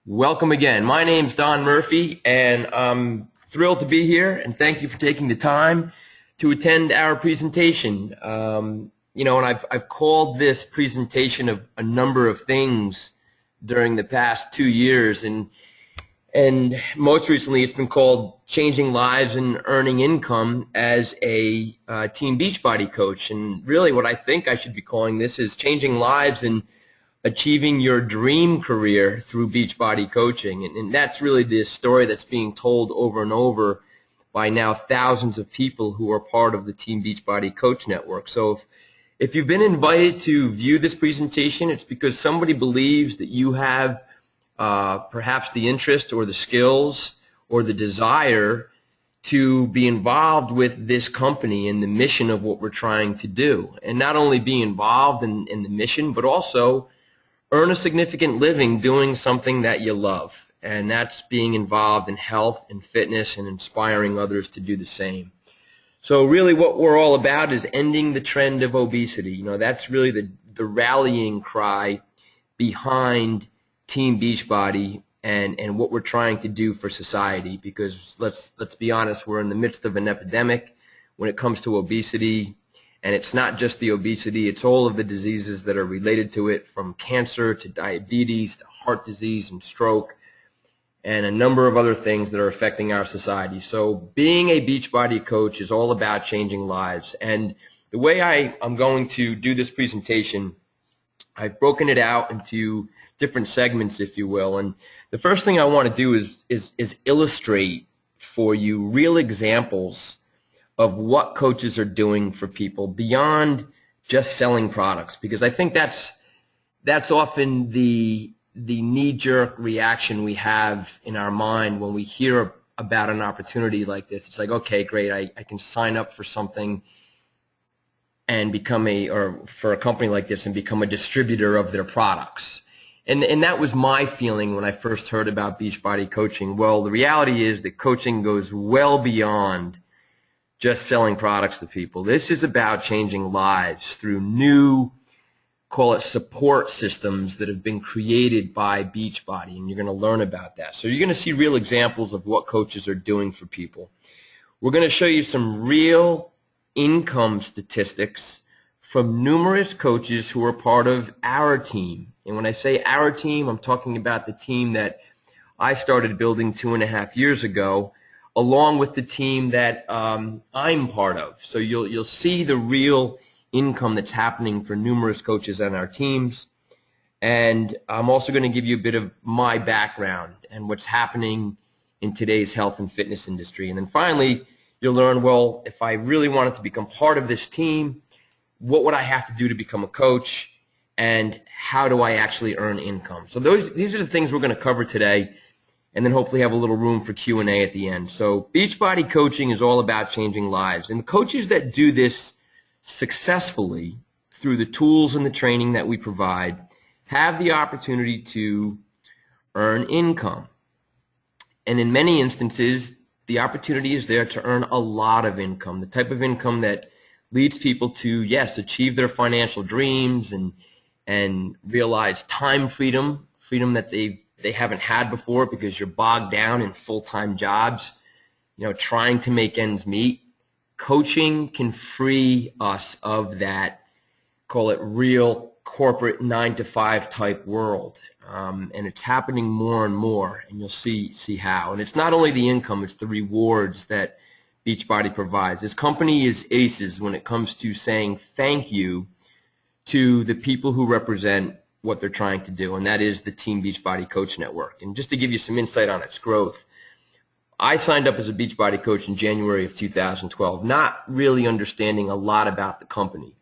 Welcome again. My name's Don Murphy, and I'm thrilled to be here, and thank you for taking the time to attend our presentation. And I've called this presentation a number of things during the past 2 years, and most recently it's been called Changing Lives and Earning Income as a Team Beachbody coach. And really what I think I should be calling this is Changing Lives and Achieving Your Dream Career Through Beachbody Coaching. And that's really the story that's being told over and over by now thousands of people who are part of the Team Beachbody Coach Network. So if you've been invited to view this presentation, it's because somebody believes that you have perhaps the interest or the skills or the desire to be involved with this company and the mission of what we're trying to do. And not only be involved in the mission, but also earn a significant living doing something that you love, and that's being involved in health and fitness and inspiring others to do the same. So really what we're all about is ending the trend of obesity. That's really the rallying cry behind Team Beachbody and what we're trying to do for society, because let's be honest, we're in the midst of an epidemic when it comes to obesity. And it's not just the obesity, it's all of the diseases that are related to it, from cancer to diabetes to heart disease and stroke, and a number of other things that are affecting our society. So being a Beachbody coach is all about changing lives. And the way I'm going to do this presentation, I've broken it out into different segments, if you will. And the first thing I want to do is illustrate for you real examples of what coaches are doing for people beyond just selling products, because I think that's often the knee-jerk reaction we have in our mind when we hear about an opportunity like this. It's like, okay, great, I can sign up for something and for a company like this and become a distributor of their products. And that was my feeling when I first heard about Beachbody coaching. Well, the reality is that coaching goes well beyond just selling products to people. This is about changing lives through new, call it support systems that have been created by Beachbody, and you're going to learn about that. So you're going to see real examples of what coaches are doing for people. We're going to show you some real income statistics from numerous coaches who are part of our team. And when I say our team, I'm talking about the team that I started building 2.5 years ago, along with the team that I'm part of. So you'll see the real income that's happening for numerous coaches on our teams. And I'm also going to give you a bit of my background and what's happening in today's health and fitness industry. And then finally, you'll learn, well, if I really wanted to become part of this team, what would I have to do to become a coach, and how do I actually earn income? So these are the things we're going to cover today, and then hopefully have a little room for Q&A at the end. So Beachbody coaching is all about changing lives. And the coaches that do this successfully through the tools and the training that we provide have the opportunity to earn income. And in many instances, the opportunity is there to earn a lot of income, the type of income that leads people to, yes, achieve their financial dreams and realize time freedom that they haven't had before because you're bogged down in full-time jobs, trying to make ends meet. Coaching can free us of that, call it real corporate 9-to-5 type world. And it's happening more and more, and you'll see how. And it's not only the income, it's the rewards that Beachbody provides. This company is aces when it comes to saying thank you to the people who represent what they're trying to do, and that is the Team Beachbody Coach Network. And just to give you some insight on its growth, I signed up as a Beachbody coach in January of 2012, not really understanding a lot about the company.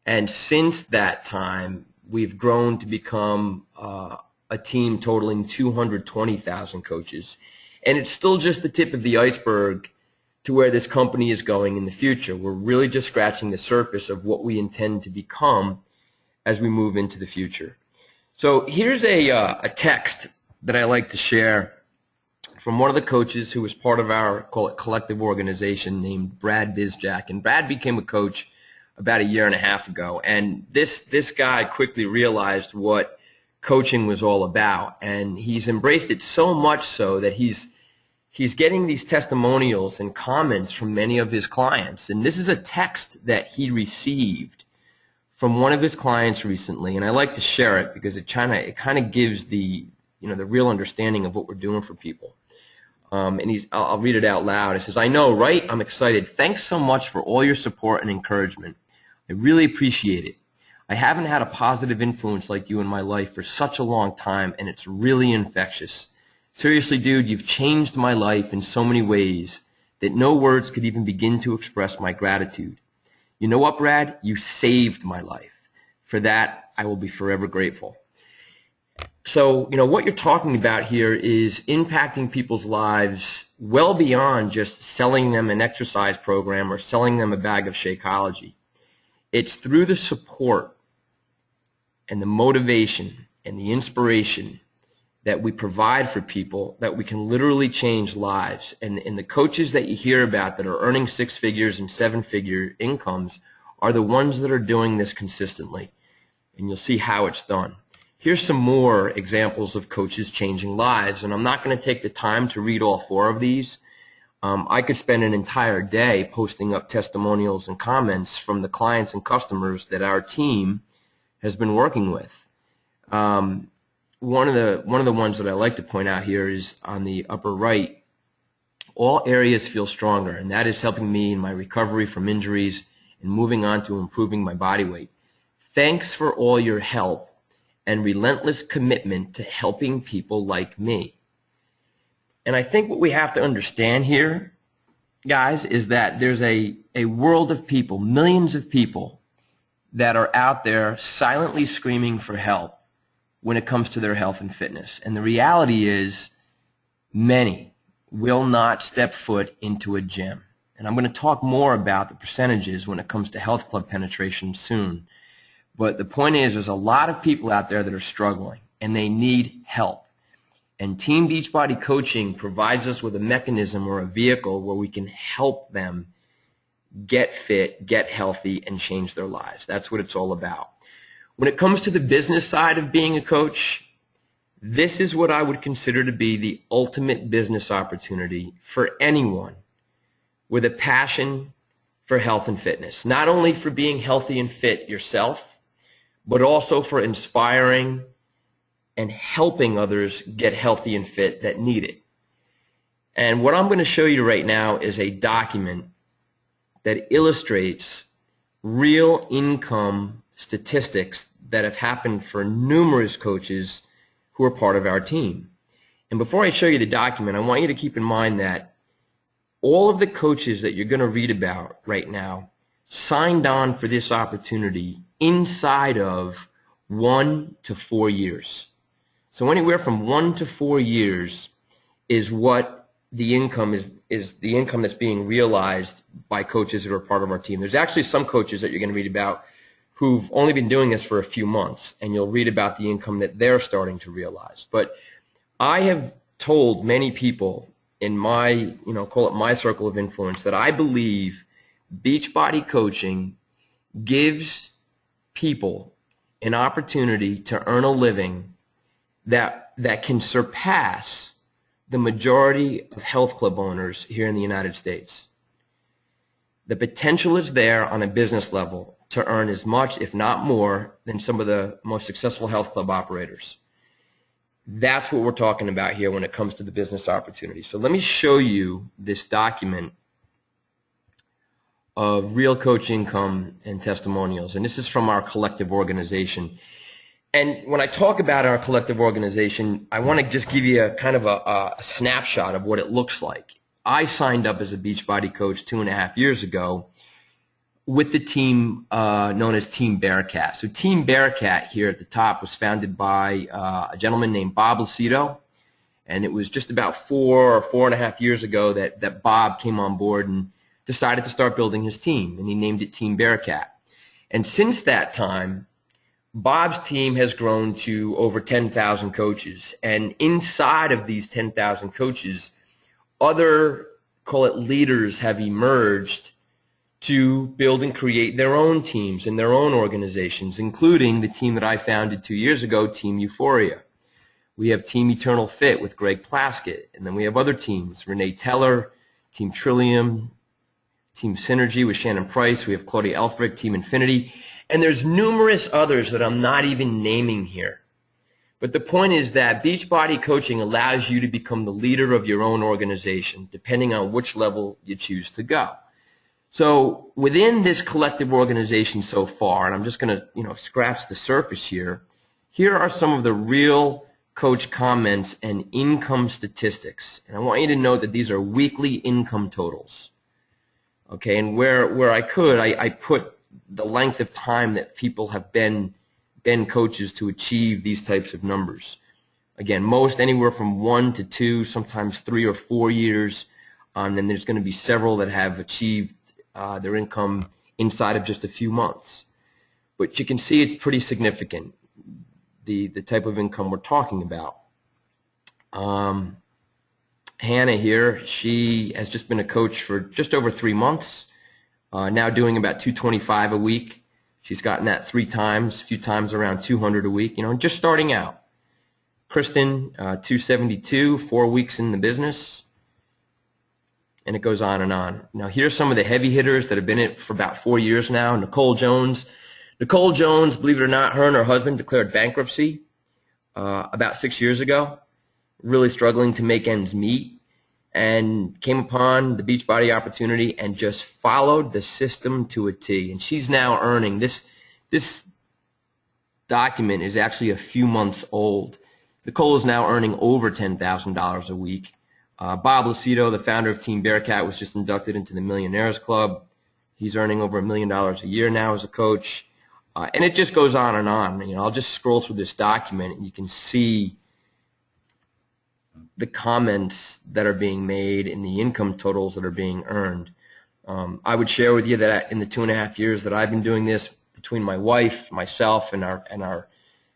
And since that time, we've grown to become a team totaling 220,000 coaches. And it's still just the tip of the iceberg to where this company is going in the future. We're really just scratching the surface of what we intend to become as we move into the future. So here's a text that I like to share from one of the coaches who was part of our, call it, collective organization, named Brad Bizjack. And Brad became a coach about 1.5 years ago. And this guy quickly realized what coaching was all about. And he's embraced it so much so that he's getting these testimonials and comments from many of his clients. And this is a text that he received from one of his clients recently, and I like to share it because it kind of gives the the real understanding of what we're doing for people. And I'll read it out loud. It says, "I know, right? I'm excited. Thanks so much for all your support and encouragement. I really appreciate it. I haven't had a positive influence like you in my life for such a long time, and it's really infectious. Seriously, dude, you've changed my life in so many ways that no words could even begin to express my gratitude. You know what, Brad? You saved my life. For that, I will be forever grateful." So, what you're talking about here is impacting people's lives well beyond just selling them an exercise program or selling them a bag of Shakeology. It's through the support and the motivation and the inspiration that we provide for people that we can literally change lives. And the coaches that you hear about that are earning 6 figures and 7-figure incomes are the ones that are doing this consistently. And you'll see how it's done. Here's some more examples of coaches changing lives. And I'm not going to take the time to read all 4 of these. I could spend an entire day posting up testimonials and comments from the clients and customers that our team has been working with. One of the ones that I like to point out here is on the upper right. All areas feel stronger, and that is helping me in my recovery from injuries and moving on to improving my body weight. Thanks for all your help and relentless commitment to helping people like me. And I think what we have to understand here, guys, is that there's a world of people, millions of people that are out there silently screaming for help when it comes to their health and fitness. And the reality is many will not step foot into a gym. And I'm going to talk more about the percentages when it comes to health club penetration soon. But the point is there's a lot of people out there that are struggling and they need help. And Team Beachbody Coaching provides us with a mechanism or a vehicle where we can help them get fit, get healthy, and change their lives. That's what it's all about. When it comes to the business side of being a coach, this is what I would consider to be the ultimate business opportunity for anyone with a passion for health and fitness. Not only for being healthy and fit yourself, but also for inspiring and helping others get healthy and fit that need it. And what I'm going to show you right now is a document that illustrates real income statistics that have happened for numerous coaches who are part of our team. And before I show you the document, I want you to keep in mind that all of the coaches that you're going to read about right now signed on for this opportunity inside of 1 to 4 years. So anywhere from 1 to 4 years is what the income is the income that's being realized by coaches that are part of our team. There's actually some coaches that you're going to read about who've only been doing this for a few months, and you'll read about the income that they're starting to realize. But I have told many people in my, call it my circle of influence, that I believe Beachbody Coaching gives people an opportunity to earn a living that can surpass the majority of health club owners here in the United States. The potential is there on a business level to earn as much, if not more, than some of the most successful health club operators. That's what we're talking about here when it comes to the business opportunity. So let me show you this document of real coach income and testimonials. And this is from our collective organization. And when I talk about our collective organization, I want to just give you a kind of a snapshot of what it looks like. I signed up as a Beachbody coach 2.5 years ago with the team known as Team Bearcat. So Team Bearcat here at the top was founded by a gentleman named Bob Lucido, and it was just about 4 or 4.5 years ago that Bob came on board and decided to start building his team, and he named it Team Bearcat. And since that time, Bob's team has grown to over 10,000 coaches, and inside of these 10,000 coaches, other, call it leaders, have emerged to build and create their own teams and their own organizations, including the team that I founded 2 years ago, Team Euphoria. We have Team Eternal Fit with Greg Plaskett, and then we have other teams, Renee Teller, Team Trillium, Team Synergy with Shannon Price. We have Claudia Elfrich, Team Infinity, and there's numerous others that I'm not even naming here. But the point is that Beachbody coaching allows you to become the leader of your own organization, depending on which level you choose to go. So within this collective organization so far, and I'm just going to scratch the surface here, here are some of the real coach comments and income statistics. And I want you to note that these are weekly income totals. Okay, and where I could, I put the length of time that people have been coaches to achieve these types of numbers. Again, most anywhere from 1 to 2, sometimes 3 or 4 years. And then there's going to be several that have achieved their income inside of just a few months. But you can see it's pretty significant, the type of income we're talking about. Hannah here, she has just been a coach for just over 3 months, now doing about $225 a week. She's gotten that 3 times, a few times around 200 a week, just starting out. Kristen, 272, 4 weeks in the business. And it goes on and on. Now, here's some of the heavy hitters that have been in it for about 4 years now. Nicole Jones. Nicole Jones, believe it or not, her and her husband declared bankruptcy about 6 years ago, really struggling to make ends meet, and came upon the Beachbody opportunity and just followed the system to a T. And she's now earning, this document is actually a few months old. Nicole is now earning over $10,000 a week. Bob Lucido, the founder of Team Bearcat, was just inducted into the Millionaires Club. He's earning over $1 million a year now as a coach. And it just goes on and on. I'll just scroll through this document and you can see the comments that are being made and the income totals that are being earned. I would share with you that in the 2.5 years that I've been doing this, between my wife, myself, and our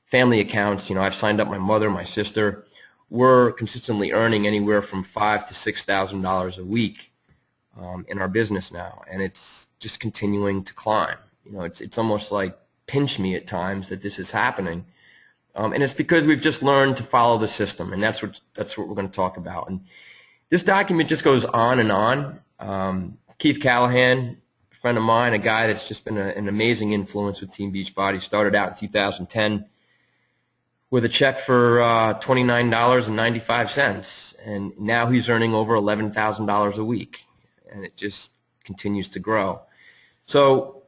family accounts, I've signed up my mother, my sister. We're consistently earning anywhere from $5,000 to $6,000 a week in our business now, and it's just continuing to climb. It's almost like pinch me at times that this is happening, and it's because we've just learned to follow the system, and that's what we're going to talk about. And this document just goes on and on. Keith Callahan, a friend of mine, a guy that's just been an amazing influence with Team Beachbody, started out in 2010. With a check for $29.95, and now he's earning over $11,000 a week, and it just continues to grow. So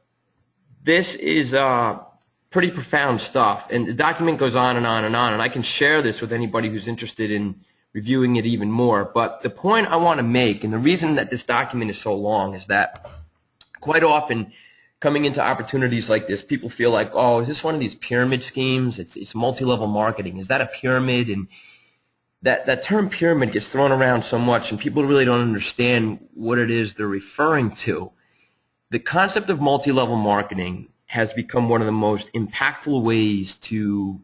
this is pretty profound stuff, and the document goes on and on and on, and I can share this with anybody who's interested in reviewing it even more. But the point I want to make, and the reason that this document is so long, is that quite often coming into opportunities like this, people feel like, oh, is this one of these pyramid schemes? It's multi-level marketing. Is that a pyramid? And that term pyramid gets thrown around so much, and people really don't understand what it is they're referring to. The concept of multi-level marketing has become one of the most impactful ways to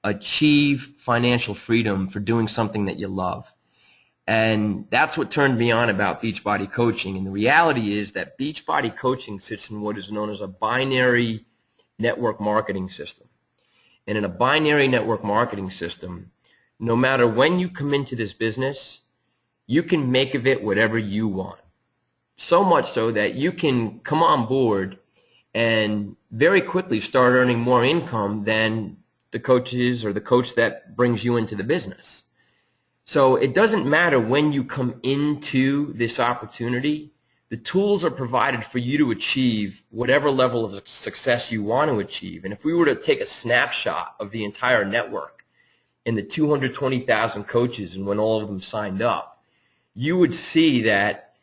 achieve financial freedom for doing something that you love. And that's what turned me on about Beachbody coaching. And the reality is that Beachbody coaching sits in what is known as a binary network marketing system. And in a binary network marketing system, no matter when you come into this business, you can make of it whatever you want. So much so that you can come on board and very quickly start earning more income than the coaches or the coach that brings you into the business. So it doesn't matter when you come into this opportunity. The tools are provided for you to achieve whatever level of success you want to achieve. And if we were to take a snapshot of the entire network and the 220,000 coaches and when all of them signed up, you would see that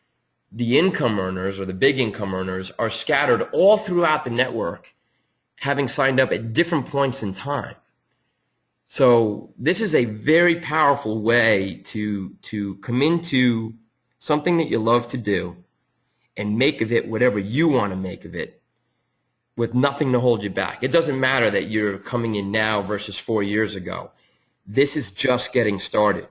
the income earners or the big income earners are scattered all throughout the network, having signed up at different points in time. So this is a very powerful way to come into something that you love to do and make of it whatever you want to make of it with nothing to hold you back. It doesn't matter that you're coming in now versus 4 years ago. This is just getting started.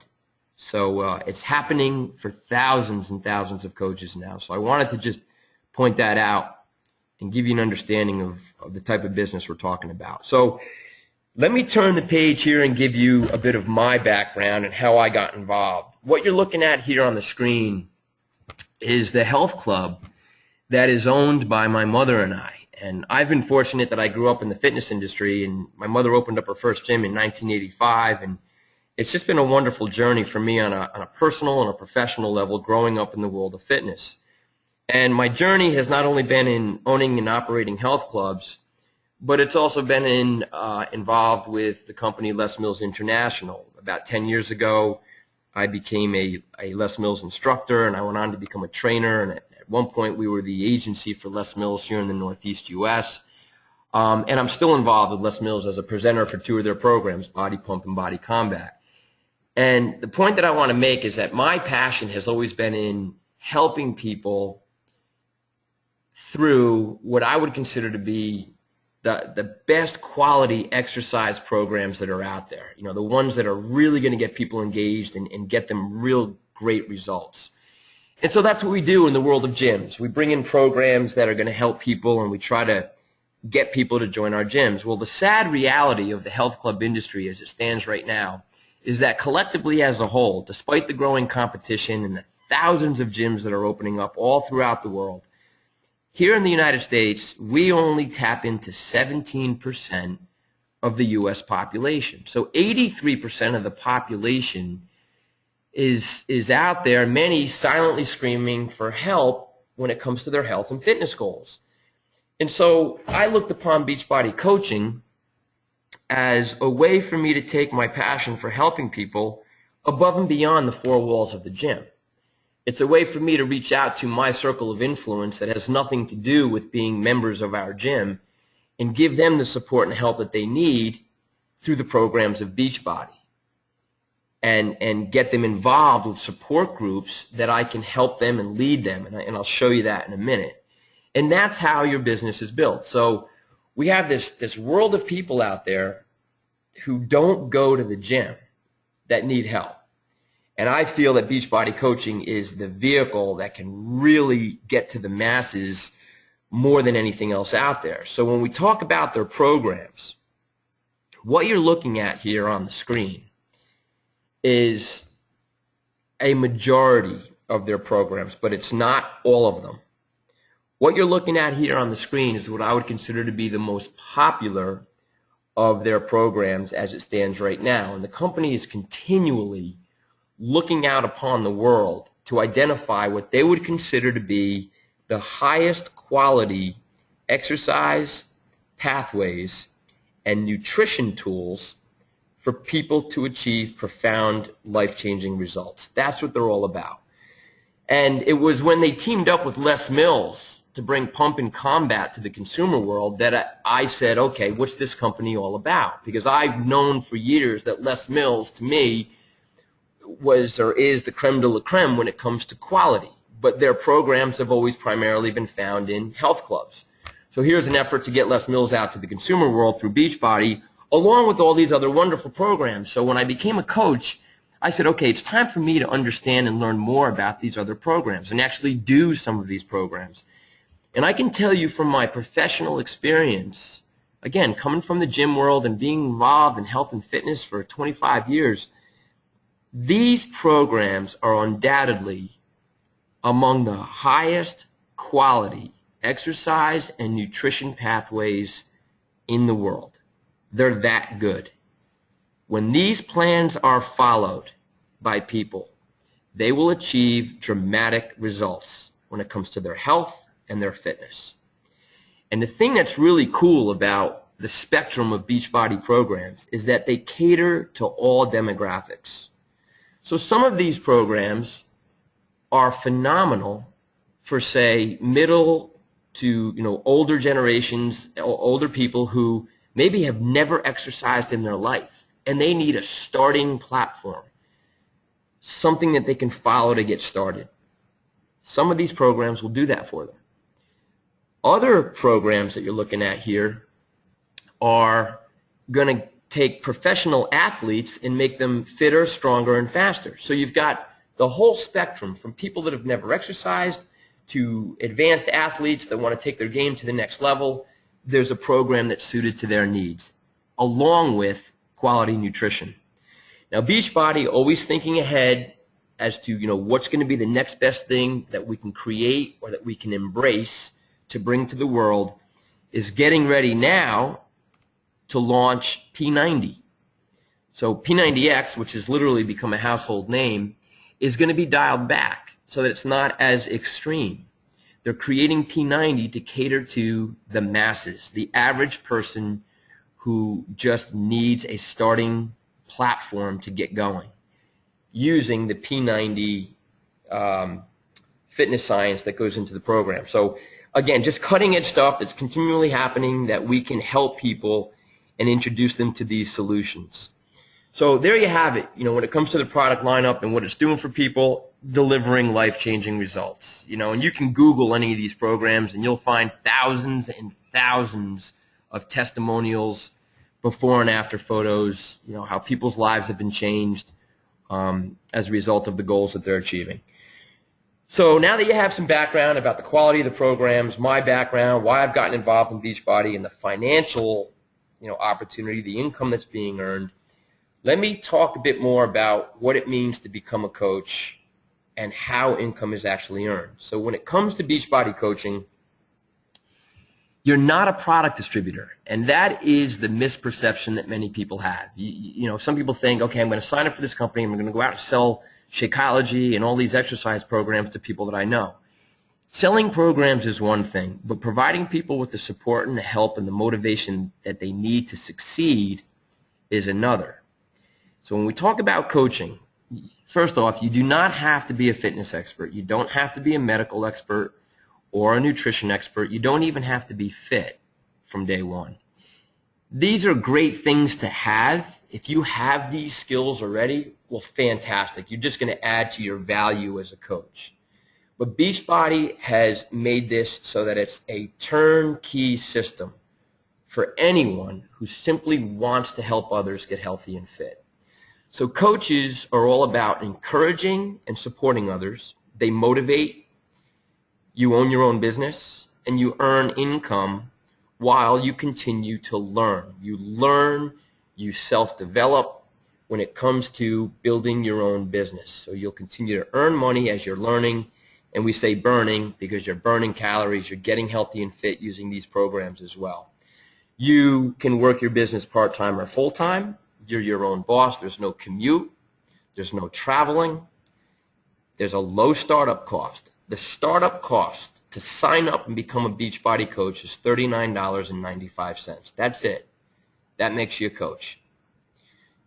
So it's happening for thousands and thousands of coaches now. So I wanted to just point that out and give you an understanding of the type of business we're talking about. So let me turn the page here and give you a bit of my background and how I got involved. What you're looking at here on the screen is the health club that is owned by my mother and I. And I've been fortunate that I grew up in the fitness industry, and my mother opened up her first gym in 1985, and it's just been a wonderful journey for me on a personal and a professional level growing up in the world of fitness. And my journey has not only been in owning and operating health clubs, but it's also been involved with the company Les Mills International. About 10 years ago, I became a Les Mills instructor, and I went on to become a trainer, and at one point we were the agency for Les Mills here in the Northeast U.S., and I'm still involved with Les Mills as a presenter for 2 of their programs, Body Pump and Body Combat. And the point that I want to make is that my passion has always been in helping people through what I would consider to be the best quality exercise programs that are out there. You know, the ones that are really going to get people engaged and get them real great results. And so that's what we do in the world of gyms. We bring in programs that are going to help people, and we try to get people to join our gyms. Well, the sad reality of the health club industry as it stands right now is that collectively as a whole, despite the growing competition and the thousands of gyms that are opening up all throughout the world, here in the United States, we only tap into 17% of the U.S. population. So 83% of the population is out there, many silently screaming for help when it comes to their health and fitness goals. And so I looked upon Beachbody coaching as a way for me to take my passion for helping people above and beyond the 4 walls of the gym. It's a way for me to reach out to my circle of influence that has nothing to do with being members of our gym and give them the support and help that they need through the programs of Beachbody, and get them involved with support groups that I can help them and lead them, and I'll show you that in a minute. And that's how your business is built. So we have this world of people out there who don't go to the gym that need help. And I feel that Beachbody coaching is the vehicle that can really get to the masses more than anything else out there. So when we talk about their programs, what you're looking at here on the screen is a majority of their programs, but it's not all of them. What you're looking at here on the screen is what I would consider to be the most popular of their programs as it stands right now. And the company is continually looking out upon the world to identify what they would consider to be the highest quality exercise pathways and nutrition tools for people to achieve profound life-changing results. That's what they're all about. And it was when they teamed up with Les Mills to bring Pump and Combat to the consumer world that I said, okay, what's this company all about? Because I've known for years that Les Mills, to me, was or is the creme de la creme when it comes to quality. But their programs have always primarily been found in health clubs. So here's an effort to get Les Mills out to the consumer world through Beachbody, along with all these other wonderful programs. So when I became a coach, I said, okay, it's time for me to understand and learn more about these other programs and actually do some of these programs. And I can tell you from my professional experience, again, coming from the gym world and being involved in health and fitness for 25 years, these programs are undoubtedly among the highest quality exercise and nutrition pathways in the world. They're that good. When these plans are followed by people, they will achieve dramatic results when it comes to their health and their fitness. And the thing that's really cool about the spectrum of Beachbody programs is that they cater to all demographics. So some of these programs are phenomenal for, say, middle to older generations, older people who maybe have never exercised in their life, and they need a starting platform, something that they can follow to get started. Some of these programs will do that for them. Other programs that you're looking at here are going to take professional athletes and make them fitter, stronger, and faster. So you've got the whole spectrum from people that have never exercised to advanced athletes that want to take their game to the next level, there's a program that's suited to their needs, along with quality nutrition. Now, Beachbody, always thinking ahead as to, what's going to be the next best thing that we can create or that we can embrace to bring to the world, is getting ready now to launch P90. So P90X, which has literally become a household name, is going to be dialed back so that it's not as extreme. They're creating P90 to cater to the masses, the average person who just needs a starting platform to get going, using the P90 fitness science that goes into the program. So again, just cutting edge stuff that's continually happening that we can help people and introduce them to these solutions. So there you have it. When it comes to the product lineup and what it's doing for people, delivering life-changing results. And you can Google any of these programs and you'll find thousands and thousands of testimonials, before and after photos, how people's lives have been changed as a result of the goals that they're achieving. So now that you have some background about the quality of the programs, my background, why I've gotten involved in Beachbody, and the financial opportunity, the income that's being earned, let me talk a bit more about what it means to become a coach and how income is actually earned. So when it comes to Beachbody coaching, you're not a product distributor, and that is the misperception that many people have. Some people think, okay, I'm going to sign up for this company, and I'm going to go out and sell Shakeology and all these exercise programs to people that I know. Selling programs is one thing, but providing people with the support and the help and the motivation that they need to succeed is another. So when we talk about coaching, first off, you do not have to be a fitness expert. You don't have to be a medical expert or a nutrition expert. You don't even have to be fit from day one. These are great things to have. If you have these skills already, well, fantastic. You're just going to add to your value as a coach. But Beachbody has made this so that it's a turnkey system for anyone who simply wants to help others get healthy and fit. So coaches are all about encouraging and supporting others. They motivate. You own your own business, and you earn income while you continue to learn. You learn, you self-develop when it comes to building your own business. So you'll continue to earn money as you're learning, and we say burning because you're burning calories, you're getting healthy and fit using these programs as well. You can work your business part-time or full-time. You're your own boss. There's no commute. There's no traveling. There's a low startup cost. The startup cost to sign up and become a Beachbody coach is $39.95. That's it. That makes you a coach.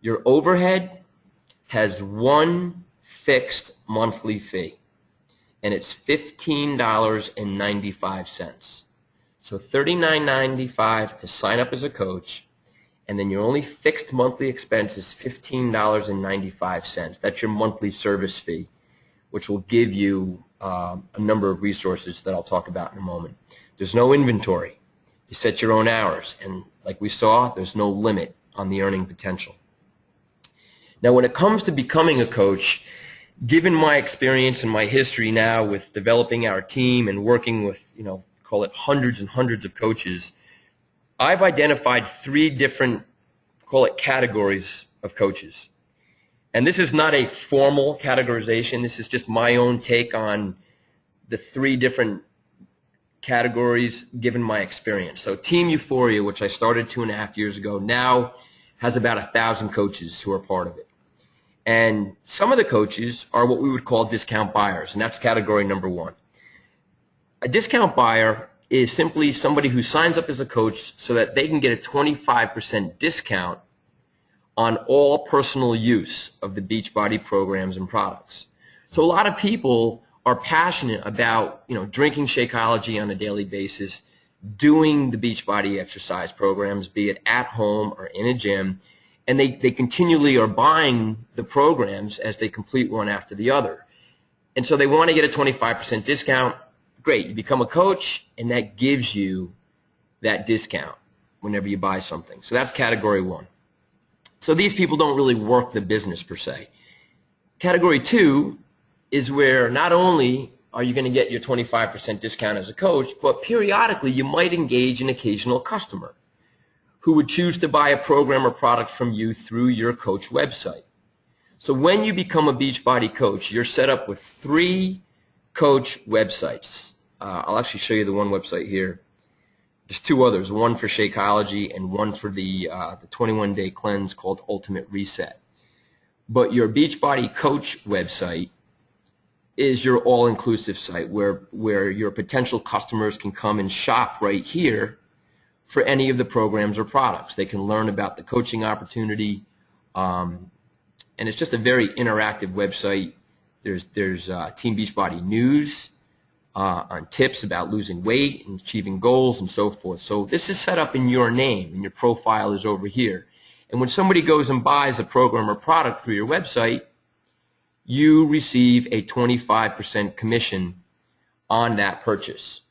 Your overhead has one fixed monthly fee, and it's $15.95. So $39.95 to sign up as a coach, and then your only fixed monthly expense is $15.95. That's your monthly service fee, which will give you a number of resources that I'll talk about in a moment. There's no inventory. You set your own hours, and like we saw, there's no limit on the earning potential. Now, when it comes to becoming a coach, given my experience and my history now with developing our team and working with, call it hundreds and hundreds of coaches, I've identified three different, call it categories of coaches. And this is not a formal categorization. This is just my own take on the three different categories given my experience. So Team Euphoria, which I started 2.5 years ago, now has about 1,000 coaches who are part of it. And some of the coaches are what we would call discount buyers, and that's category number one. A discount buyer is simply somebody who signs up as a coach so that they can get a 25% discount on all personal use of the Beachbody programs and products. So a lot of people are passionate about, drinking Shakeology on a daily basis, doing the Beachbody exercise programs, be it at home or in a gym, and they continually are buying the programs as they complete one after the other. And so they want to get a 25% discount. Great, you become a coach, and that gives you that discount whenever you buy something. So that's category one. So these people don't really work the business per se. Category two is where not only are you going to get your 25% discount as a coach, but periodically you might engage an occasional customer who would choose to buy a program or product from you through your coach website. So when you become a Beachbody coach, you're set up with 3 coach websites. I'll actually show you the one website here. There's 2 others, one for Shakeology and one for the 21-day cleanse called Ultimate Reset. But your Beachbody coach website is your all-inclusive site where your potential customers can come and shop right here for any of the programs or products. They can learn about the coaching opportunity, and it's just a very interactive website. There's Team Beachbody news on tips about losing weight and achieving goals and so forth. So this is set up in your name, and your profile is over here. And when somebody goes and buys a program or product through your website, you receive a 25% commission on that purchase.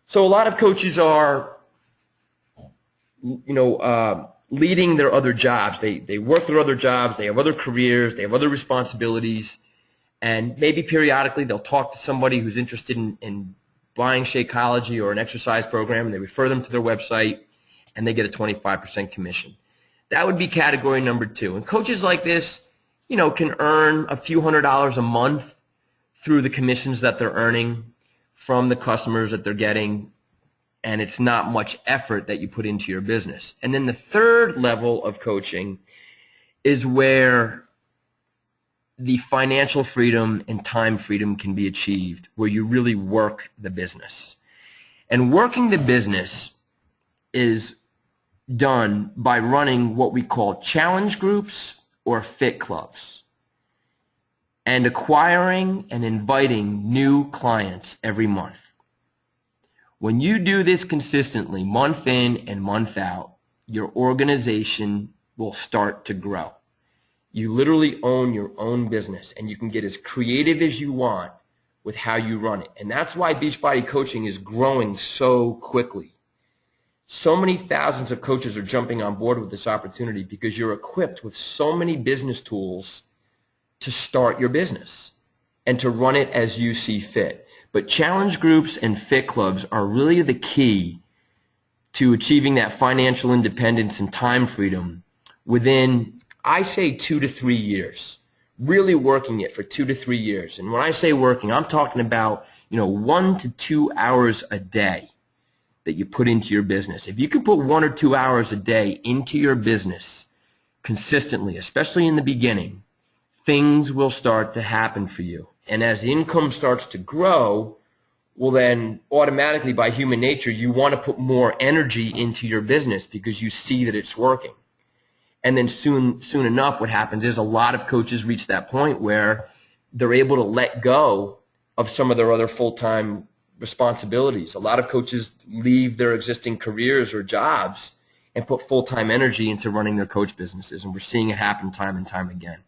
So a lot of coaches are, leading their other jobs. They work their other jobs. They have other careers. They have other responsibilities. And maybe periodically they'll talk to somebody who's interested in buying Shakeology or an exercise program, and they refer them to their website, and they get a 25% commission. That would be category number 2. And coaches like this, can earn a few $100s a month through the commissions that they're earning from the customers that they're getting, and it's not much effort that you put into your business. And then the third level of coaching is where the financial freedom and time freedom can be achieved, where you really work the business. And working the business is done by running what we call challenge groups or fit clubs, and acquiring and inviting new clients every month. When you do this consistently, month in and month out, your organization will start to grow. You literally own your own business, and you can get as creative as you want with how you run it. And that's why Beachbody coaching is growing so quickly. So many thousands of coaches are jumping on board with this opportunity because you're equipped with so many business tools to start your business and to run it as you see fit. But challenge groups and fit clubs are really the key to achieving that financial independence and time freedom within, I say, 2 to 3 years. Really working it for 2 to 3 years. And when I say working, I'm talking about 1 to 2 hours a day that you put into your business. If you can put 1 or 2 hours a day into your business consistently, especially in the beginning, things will start to happen for you. And as the income starts to grow, well then automatically by human nature, you want to put more energy into your business because you see that it's working. And then soon enough, what happens is a lot of coaches reach that point where they're able to let go of some of their other full-time responsibilities. A lot of coaches leave their existing careers or jobs and put full-time energy into running their coach businesses, and we're seeing it happen time and time again.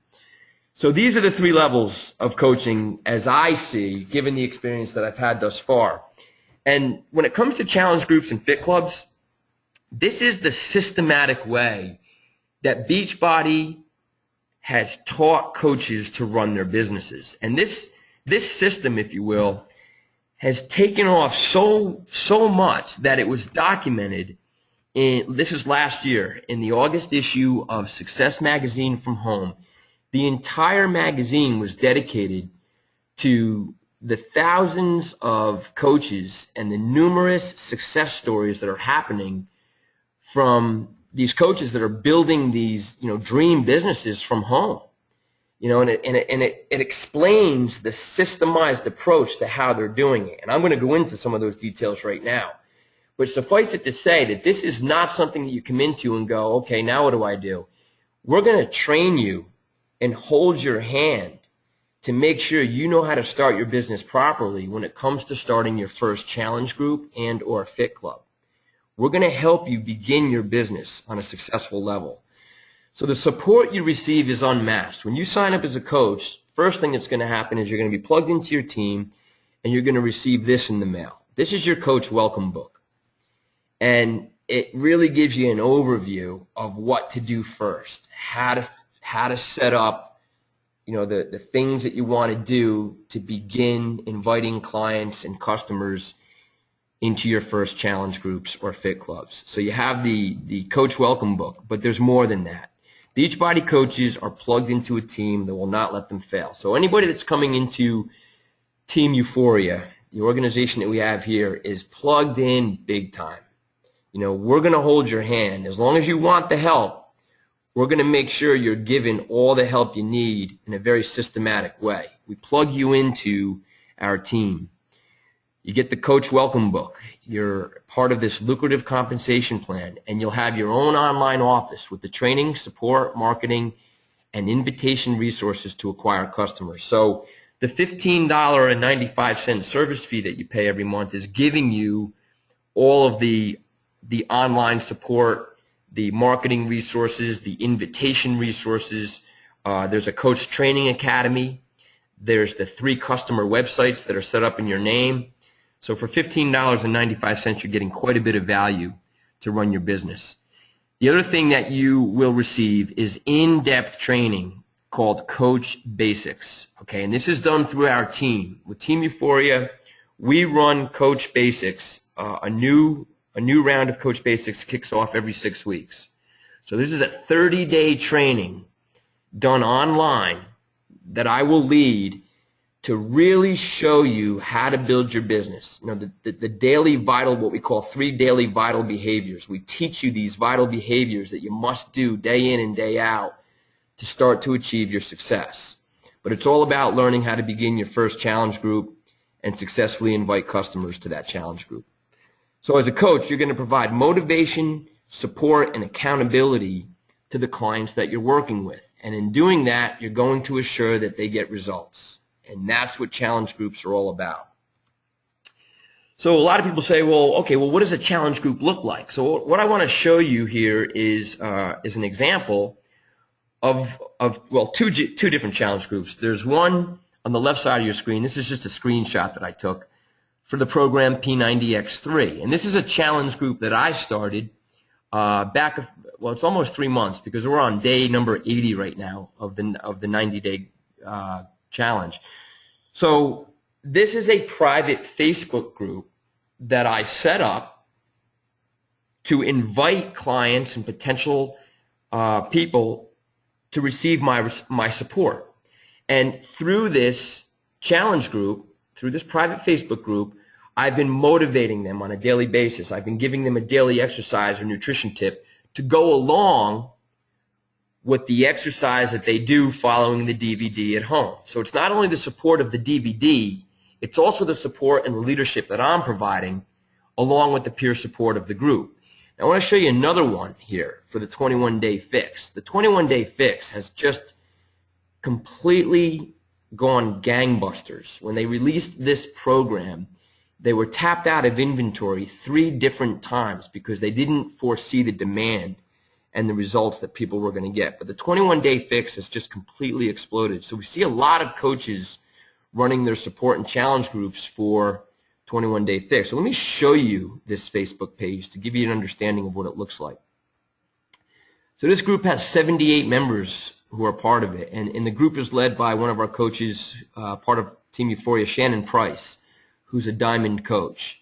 So these are the 3 levels of coaching as I see, given the experience that I've had thus far. And when it comes to challenge groups and fit clubs, this is the systematic way that Beachbody has taught coaches to run their businesses. And this system, if you will, has taken off so much that it was documented this is last year, in the August issue of Success Magazine from Home. The entire magazine was dedicated to the thousands of coaches and the numerous success stories that are happening from these coaches that are building these, dream businesses from home. And it explains the systemized approach to how they're doing it. And I'm going to go into some of those details right now. But suffice it to say that this is not something that you come into and go, okay, now what do I do? We're going to train you and hold your hand to make sure you know how to start your business properly when it comes to starting your first challenge group and or fit club. We're going to help you begin your business on a successful level. So the support you receive is unmatched. When you sign up as a coach, first thing that's going to happen is you're going to be plugged into your team and you're going to receive this in the mail. This is your coach welcome book. And it really gives you an overview of what to do first, how to set up the things that you want to do to begin inviting clients and customers into your first challenge groups or fit clubs. So you have the Coach Welcome Book, but there's more than that. Beachbody coaches are plugged into a team that will not let them fail. So anybody that's coming into Team Euphoria, the organization that we have here, is plugged in big time. We're going to hold your hand. As long as you want the help, we're going to make sure you're given all the help you need in a very systematic way. We plug you into our team. You get the Coach Welcome Book. You're part of this lucrative compensation plan, and you'll have your own online office with the training, support, marketing, and invitation resources to acquire customers. So the $15.95 service fee that you pay every month is giving you all of the online support, the marketing resources, the invitation resources. There's a coach training academy. There's the 3 customer websites that are set up in your name. So for $15.95, you're getting quite a bit of value to run your business. The other thing that you will receive is in-depth training called Coach Basics. Okay, and this is done through our team. With Team Euphoria, we run Coach Basics. A new round of Coach Basics kicks off every 6 weeks. So this is a 30-day training done online that I will lead to really show you how to build your business. The daily vital, what we call 3 daily vital behaviors. We teach you these vital behaviors that you must do day in and day out to start to achieve your success. But it's all about learning how to begin your first challenge group and successfully invite customers to that challenge group. So as a coach, you're going to provide motivation, support, and accountability to the clients that you're working with. And in doing that, you're going to assure that they get results. And that's what challenge groups are all about. So a lot of people say, well, okay, what does a challenge group look like? So what I want to show you here is an example of two different challenge groups. There's one on the left side of your screen. This is just a screenshot that I took for the program P90X3. And this is a challenge group that I started it's almost 3 months, because we're on day number 80 right now of the 90-day challenge. So this is a private Facebook group that I set up to invite clients and potential people to receive my support. And through this challenge group, through this private Facebook group, I've been motivating them on a daily basis. I've been giving them a daily exercise or nutrition tip to go along with the exercise that they do following the DVD at home. So it's not only the support of the DVD, it's also the support and the leadership that I'm providing, along with the peer support of the group. Now, I want to show you another one here for the 21-day fix. The 21-day fix has just completely gone gangbusters. When they released this program, they were tapped out of inventory 3 different times because they didn't foresee the demand and the results that people were going to get. But the 21-day fix has just completely exploded. So we see a lot of coaches running their support and challenge groups for 21-day fix. So let me show you this Facebook page to give you an understanding of what it looks like. So this group has 78 members who are part of it, and the group is led by one of our coaches, part of Team Euphoria, Shannon Price, who's a diamond coach.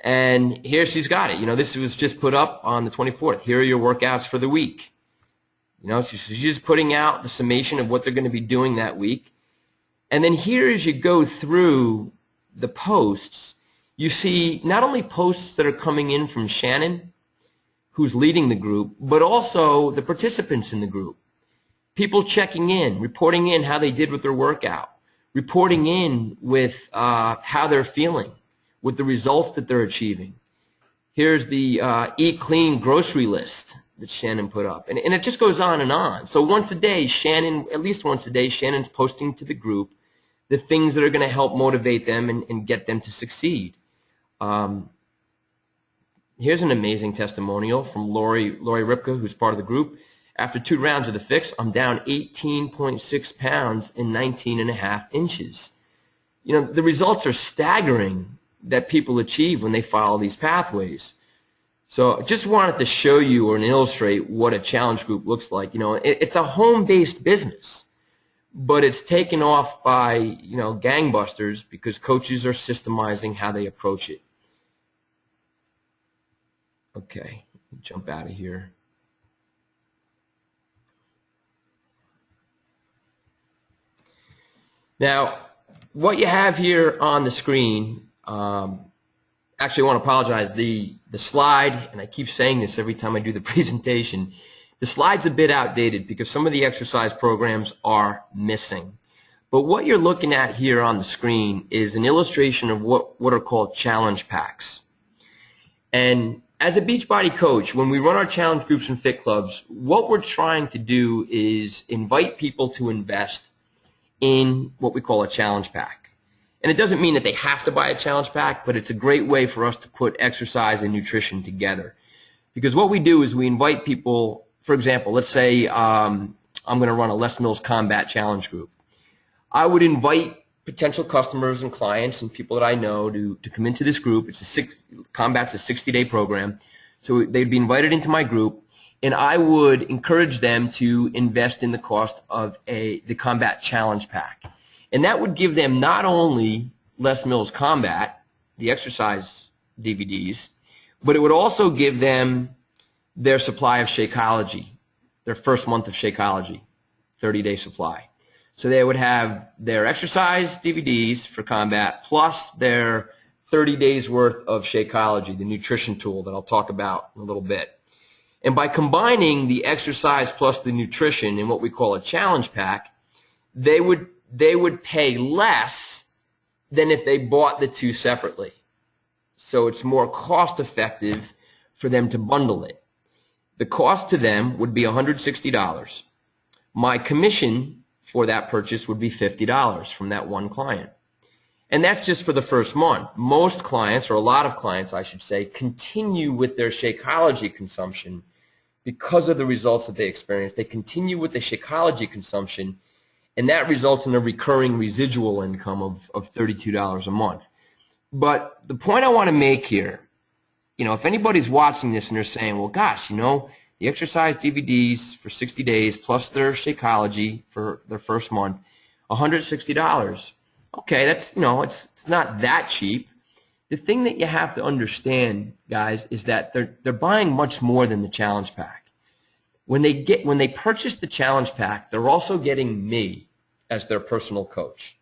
And here she's got it. This was just put up on the 24th. Here are your workouts for the week. So she's just putting out the summation of what they're going to be doing that week. And then here, as you go through the posts, you see not only posts that are coming in from Shannon, who's leading the group, but also the participants in the group. People checking in, reporting in how they did with their workout, reporting in with how they're feeling, with the results that they're achieving. Here's the Eat Clean grocery list that Shannon put up. And it just goes on and on. So once a day, at least once a day, Shannon's posting to the group the things that are going to help motivate them and get them to succeed. Here's an amazing testimonial from Lori Ripka, who's part of the group. After 2 rounds of the fix, I'm down 18.6 pounds and 19.5 inches. The results are staggering that people achieve when they follow these pathways. So I just wanted to show you and illustrate what a challenge group looks like. It's a home-based business. but it's taken off by, you know, gangbusters because coaches are systemizing how they approach it. Okay, jump out of here. Now, what you have here on the screen, actually I want to apologize, the slide, and I keep saying this every time I do the presentation, the slide's a bit outdated because some of the exercise programs are missing. But what you're looking at here on the screen is an illustration of what are called challenge packs. And as a Beachbody coach, when we run our challenge groups and fit clubs, what we're trying to do is invite people to invest in what we call a challenge pack. And it doesn't mean that they have to buy a challenge pack, but it's a great way for us to put exercise and nutrition together. Because what we do is we invite people, for example, let's say I'm going to run a Les Mills Combat Challenge group. I would invite potential customers and clients and people that I know to come into this group. Combat's a 60-day program. So they'd be invited into my group, and I would encourage them to invest in the cost of the Combat Challenge Pack. And that would give them not only Les Mills Combat, the exercise DVDs, but it would also give them their supply of Shakeology, their first month of Shakeology, 30-day supply. So they would have their exercise DVDs for Combat plus their 30 days worth of Shakeology, the nutrition tool that I'll talk about in a little bit. And by combining the exercise plus the nutrition in what we call a challenge pack, they would pay less than if they bought the two separately. So it's more cost effective for them to bundle it. The cost to them would be $160. My commission for that purchase would be $50 from that one client. And that's just for the first month. Most clients, or a lot of clients I should say, continue with their Shakeology consumption because of the results that they experience. They continue with the Shakeology consumption, and that results in a recurring residual income of $32 a month. But the point I want to make here, you know, if anybody's watching this and they're saying, well, gosh, you know, the exercise DVDs for 60 days plus their Shakeology for their first month, $160. Okay, that's, you know, it's not that cheap. The thing that you have to understand, guys, is that they're buying much more than the challenge pack. When they purchase the challenge pack, they're also getting me as their personal coach.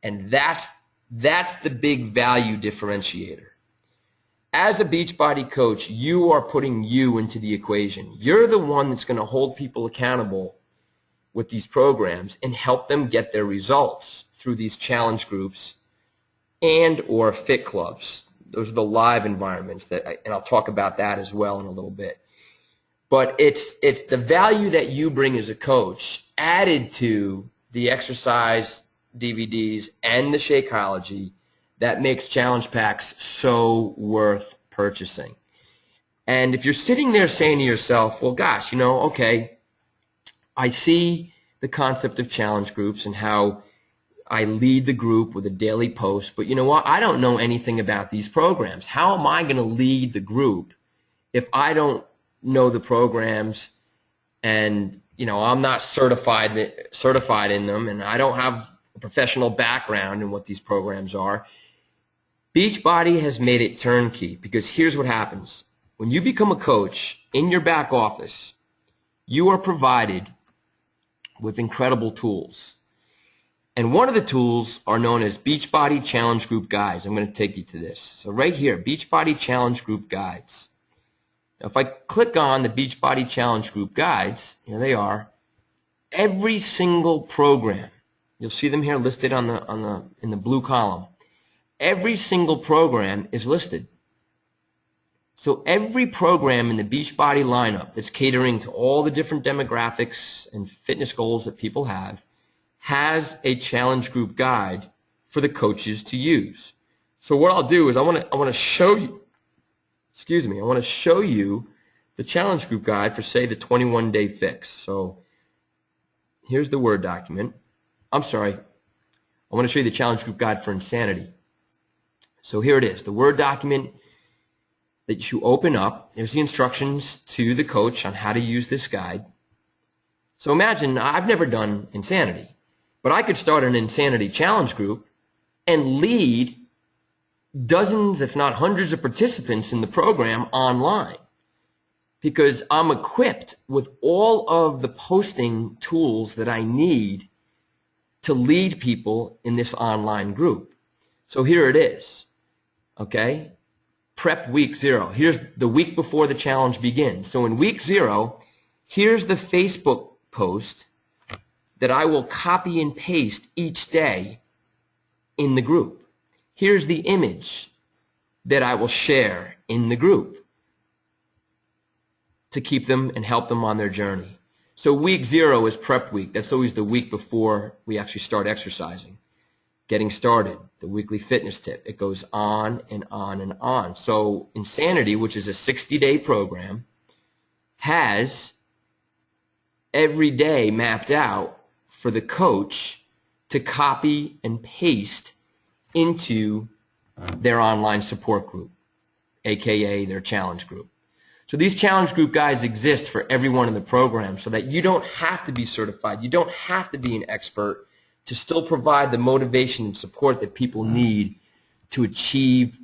And that's the big value differentiator. As a Beachbody coach, you are putting you into the equation. You're the one that's going to hold people accountable with these programs and help them get their results through these challenge groups and or fit clubs. Those are the live environments and I'll talk about that as well in a little bit. But it's the value that you bring as a coach added to the exercise DVDs and the Shakeology that makes challenge packs so worth purchasing. And if you're sitting there saying to yourself, well, gosh, you know, okay, I see the concept of challenge groups and how I lead the group with a daily post, but you know what? I don't know anything about these programs. How am I going to lead the group if I don't know the programs and, you know, I'm not certified in them and I don't have a professional background in what these programs are? Beachbody has made it turnkey because here's what happens. When you become a coach in your back office, you are provided with incredible tools. And one of the tools are known as Beachbody Challenge Group Guides. I'm going to take you to this. So right here, Beachbody Challenge Group Guides. Now if I click on the Beachbody Challenge Group Guides, here they are. Every single program, you'll see them here listed in the blue column. Every single program is listed. So every program in the Beachbody lineup that's catering to all the different demographics and fitness goals that people have has a challenge group guide for the coaches to use. So what I'll do is I want to show you, I want to show you the challenge group guide for, say, the 21-day fix. So here's the Word document. I'm sorry. I want to show you the challenge group guide for insanity. So here it is, the Word document that you open up. There's the instructions to the coach on how to use this guide. So imagine, I've never done insanity. But I could start an Insanity Challenge group and lead dozens, if not hundreds of participants in the program online, because I'm equipped with all of the posting tools that I need to lead people in this online group. So here it is, okay? Prep week 0. Here's the week before the challenge begins. So in week 0, here's the Facebook post that I will copy and paste each day in the group. Here's the image that I will share in the group to keep them and help them on their journey. So week 0 is prep week. That's always the week before we actually start exercising. Getting started, the weekly fitness tip. It goes on and on and on. So Insanity, which is a 60-day program, has every day mapped out for the coach to copy and paste into their online support group, aka their challenge group. So these challenge group guides exist for everyone in the program so that you don't have to be certified, you don't have to be an expert to still provide the motivation and support that people need to achieve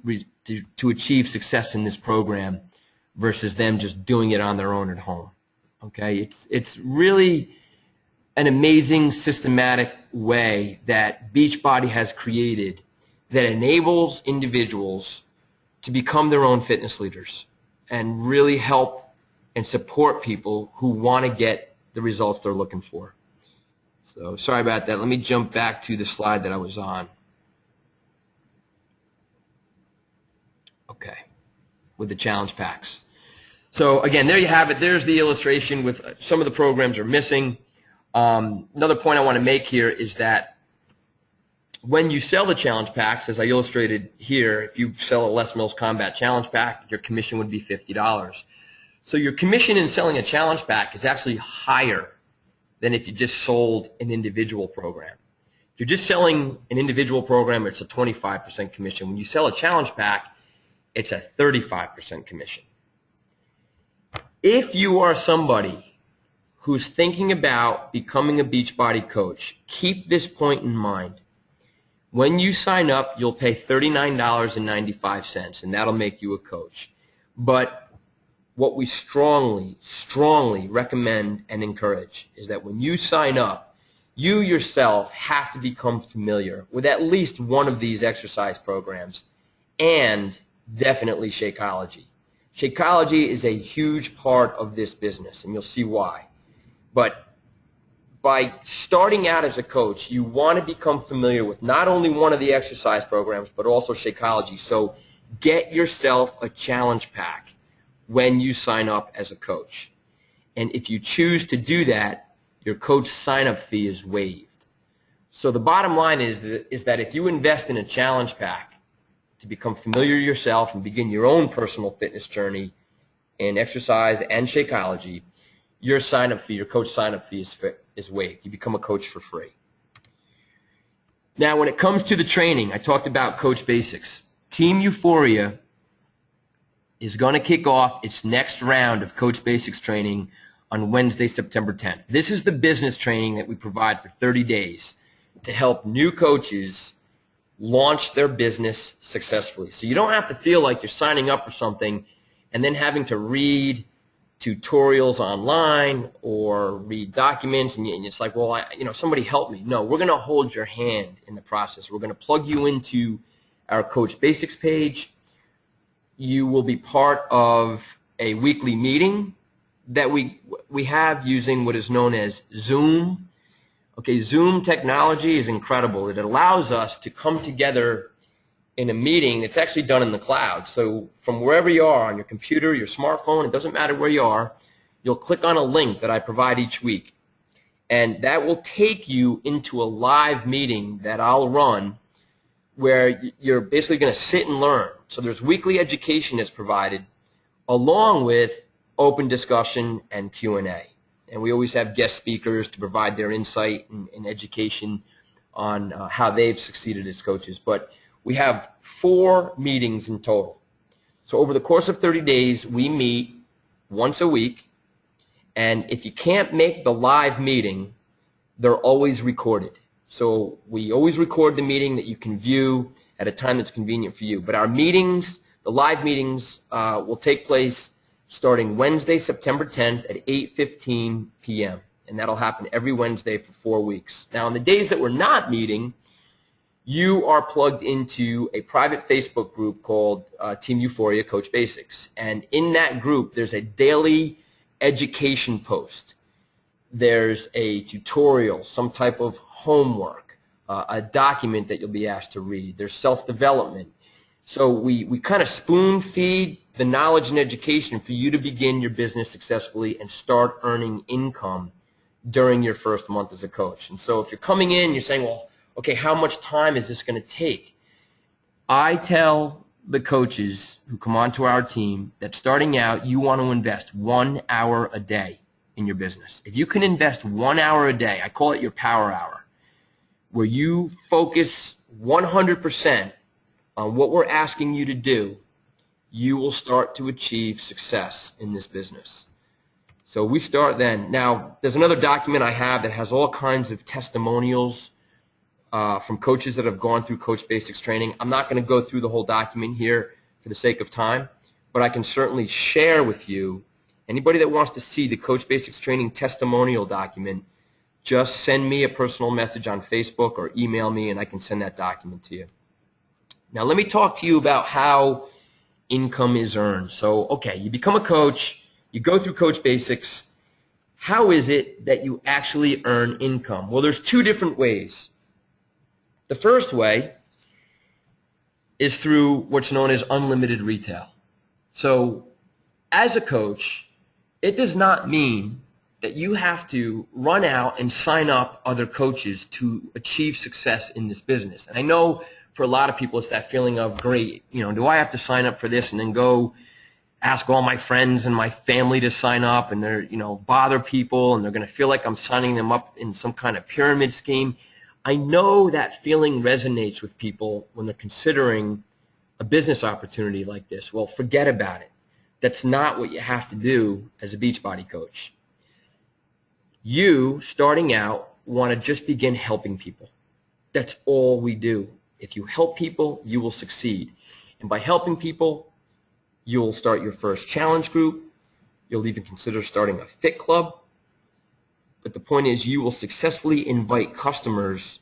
success in this program versus them just doing it on their own at home. Okay, it's really an amazing systematic way that Beachbody has created that enables individuals to become their own fitness leaders and really help and support people who want to get the results they're looking for. So sorry about that. Let me jump back to the slide that I was on. Okay, with the challenge packs. So again, there you have it. There's the illustration with some of the programs are missing. Another point I want to make here is that when you sell the challenge packs, as I illustrated here, if you sell a Les Mills Combat Challenge Pack, your commission would be $50. So your commission in selling a challenge pack is actually higher than if you just sold an individual program. If you're just selling an individual program, it's a 25% commission. When you sell a challenge pack, it's a 35% commission. If you are somebody who's thinking about becoming a Beachbody coach, keep this point in mind. When you sign up, you'll pay $39.95, and that'll make you a coach. But what we strongly, strongly recommend and encourage is that when you sign up, you yourself have to become familiar with at least one of these exercise programs and definitely Shakeology. Shakeology is a huge part of this business, and you'll see why. But by starting out as a coach, you want to become familiar with not only one of the exercise programs, but also Shakeology. So get yourself a challenge pack when you sign up as a coach. And if you choose to do that, your coach sign-up fee is waived. So the bottom line is that if you invest in a challenge pack to become familiar yourself and begin your own personal fitness journey in exercise and Shakeology, your sign-up fee, your coach sign-up fee is waived. You become a coach for free. Now, when it comes to the training, I talked about Coach Basics. Team Euphoria is going to kick off its next round of Coach Basics training on Wednesday, September 10th. This is the business training that we provide for 30 days to help new coaches launch their business successfully. So you don't have to feel like you're signing up for something and then having to read tutorials online or read documents and it's like, well, somebody help me. No, we're going to hold your hand in the process. We're going to plug you into our Coach Basics page. You will be part of a weekly meeting that we have using what is known as Zoom. Okay, Zoom technology is incredible. It allows us to come together in a meeting that's actually done in the cloud. So from wherever you are, on your computer, your smartphone, it doesn't matter where you are, you'll click on a link that I provide each week. And that will take you into a live meeting that I'll run where you're basically going to sit and learn. So there's weekly education that's provided along with open discussion and Q&A. And we always have guest speakers to provide their insight and education on how they've succeeded as coaches. But we have 4 meetings in total. So over the course of 30 days, we meet once a week. And if you can't make the live meeting, they're always recorded. So we always record the meeting that you can view at a time that's convenient for you. But our meetings, the live meetings, will take place starting Wednesday, September 10th at 8:15 p.m. And that'll happen every Wednesday for 4 weeks. Now, on the days that we're not meeting, you are plugged into a private Facebook group called Team Euphoria Coach Basics. And in that group, there's a daily education post. There's a tutorial, some type of homework, a document that you'll be asked to read. There's self-development. So we kind of spoon feed the knowledge and education for you to begin your business successfully and start earning income during your first month as a coach. And so if you're coming in, you're saying, well, okay, how much time is this going to take? I tell the coaches who come onto our team that starting out, you want to invest 1 hour a day in your business. If you can invest 1 hour a day, I call it your power hour, where you focus 100% on what we're asking you to do, you will start to achieve success in this business. So we start then. Now, there's another document I have that has all kinds of testimonials from coaches that have gone through Coach Basics training. I'm not going to go through the whole document here for the sake of time, but I can certainly share with you. Anybody that wants to see the Coach Basics training testimonial document, just send me a personal message on Facebook or email me, and I can send that document to you. Now, let me talk to you about how income is earned. So, okay, you become a coach, you go through Coach Basics. How is it that you actually earn income? Well, there's two different ways. The first way is through what's known as unlimited retail. So as a coach, it does not mean that you have to run out and sign up other coaches to achieve success in this business. And I know for a lot of people it's that feeling of, great, do I have to sign up for this and then go ask all my friends and my family to sign up, and they're, bother people, and they're going to feel like I'm signing them up in some kind of pyramid scheme. I know that feeling resonates with people when they're considering a business opportunity like this. Well, forget about it. That's not what you have to do as a Beachbody coach. You, starting out, want to just begin helping people. That's all we do. If you help people, you will succeed. And by helping people, you'll start your first challenge group. You'll even consider starting a fit club. But the point is, you will successfully invite customers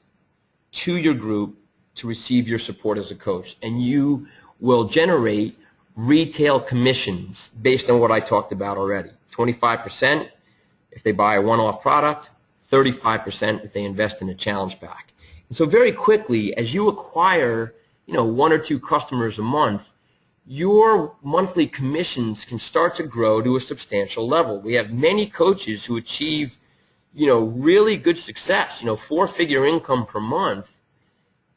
to your group to receive your support as a coach. And you will generate retail commissions based on what I talked about already. 25% if they buy a one-off product, 35% if they invest in a challenge pack. And so very quickly, as you acquire, 1 or 2 customers a month, your monthly commissions can start to grow to a substantial level. We have many coaches who achieve, really good success, 4-figure income per month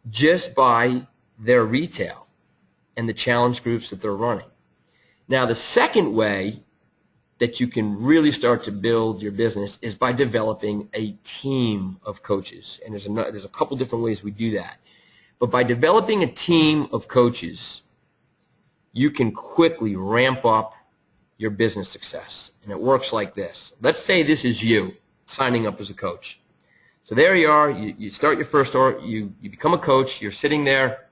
just by their retail and the challenge groups that they're running. Now, the second way that you can really start to build your business is by developing a team of coaches. And there's a couple different ways we do that. But by developing a team of coaches, you can quickly ramp up your business success. And it works like this. Let's say this is you signing up as a coach. So there you are. You start your first order. You become a coach. You're sitting there,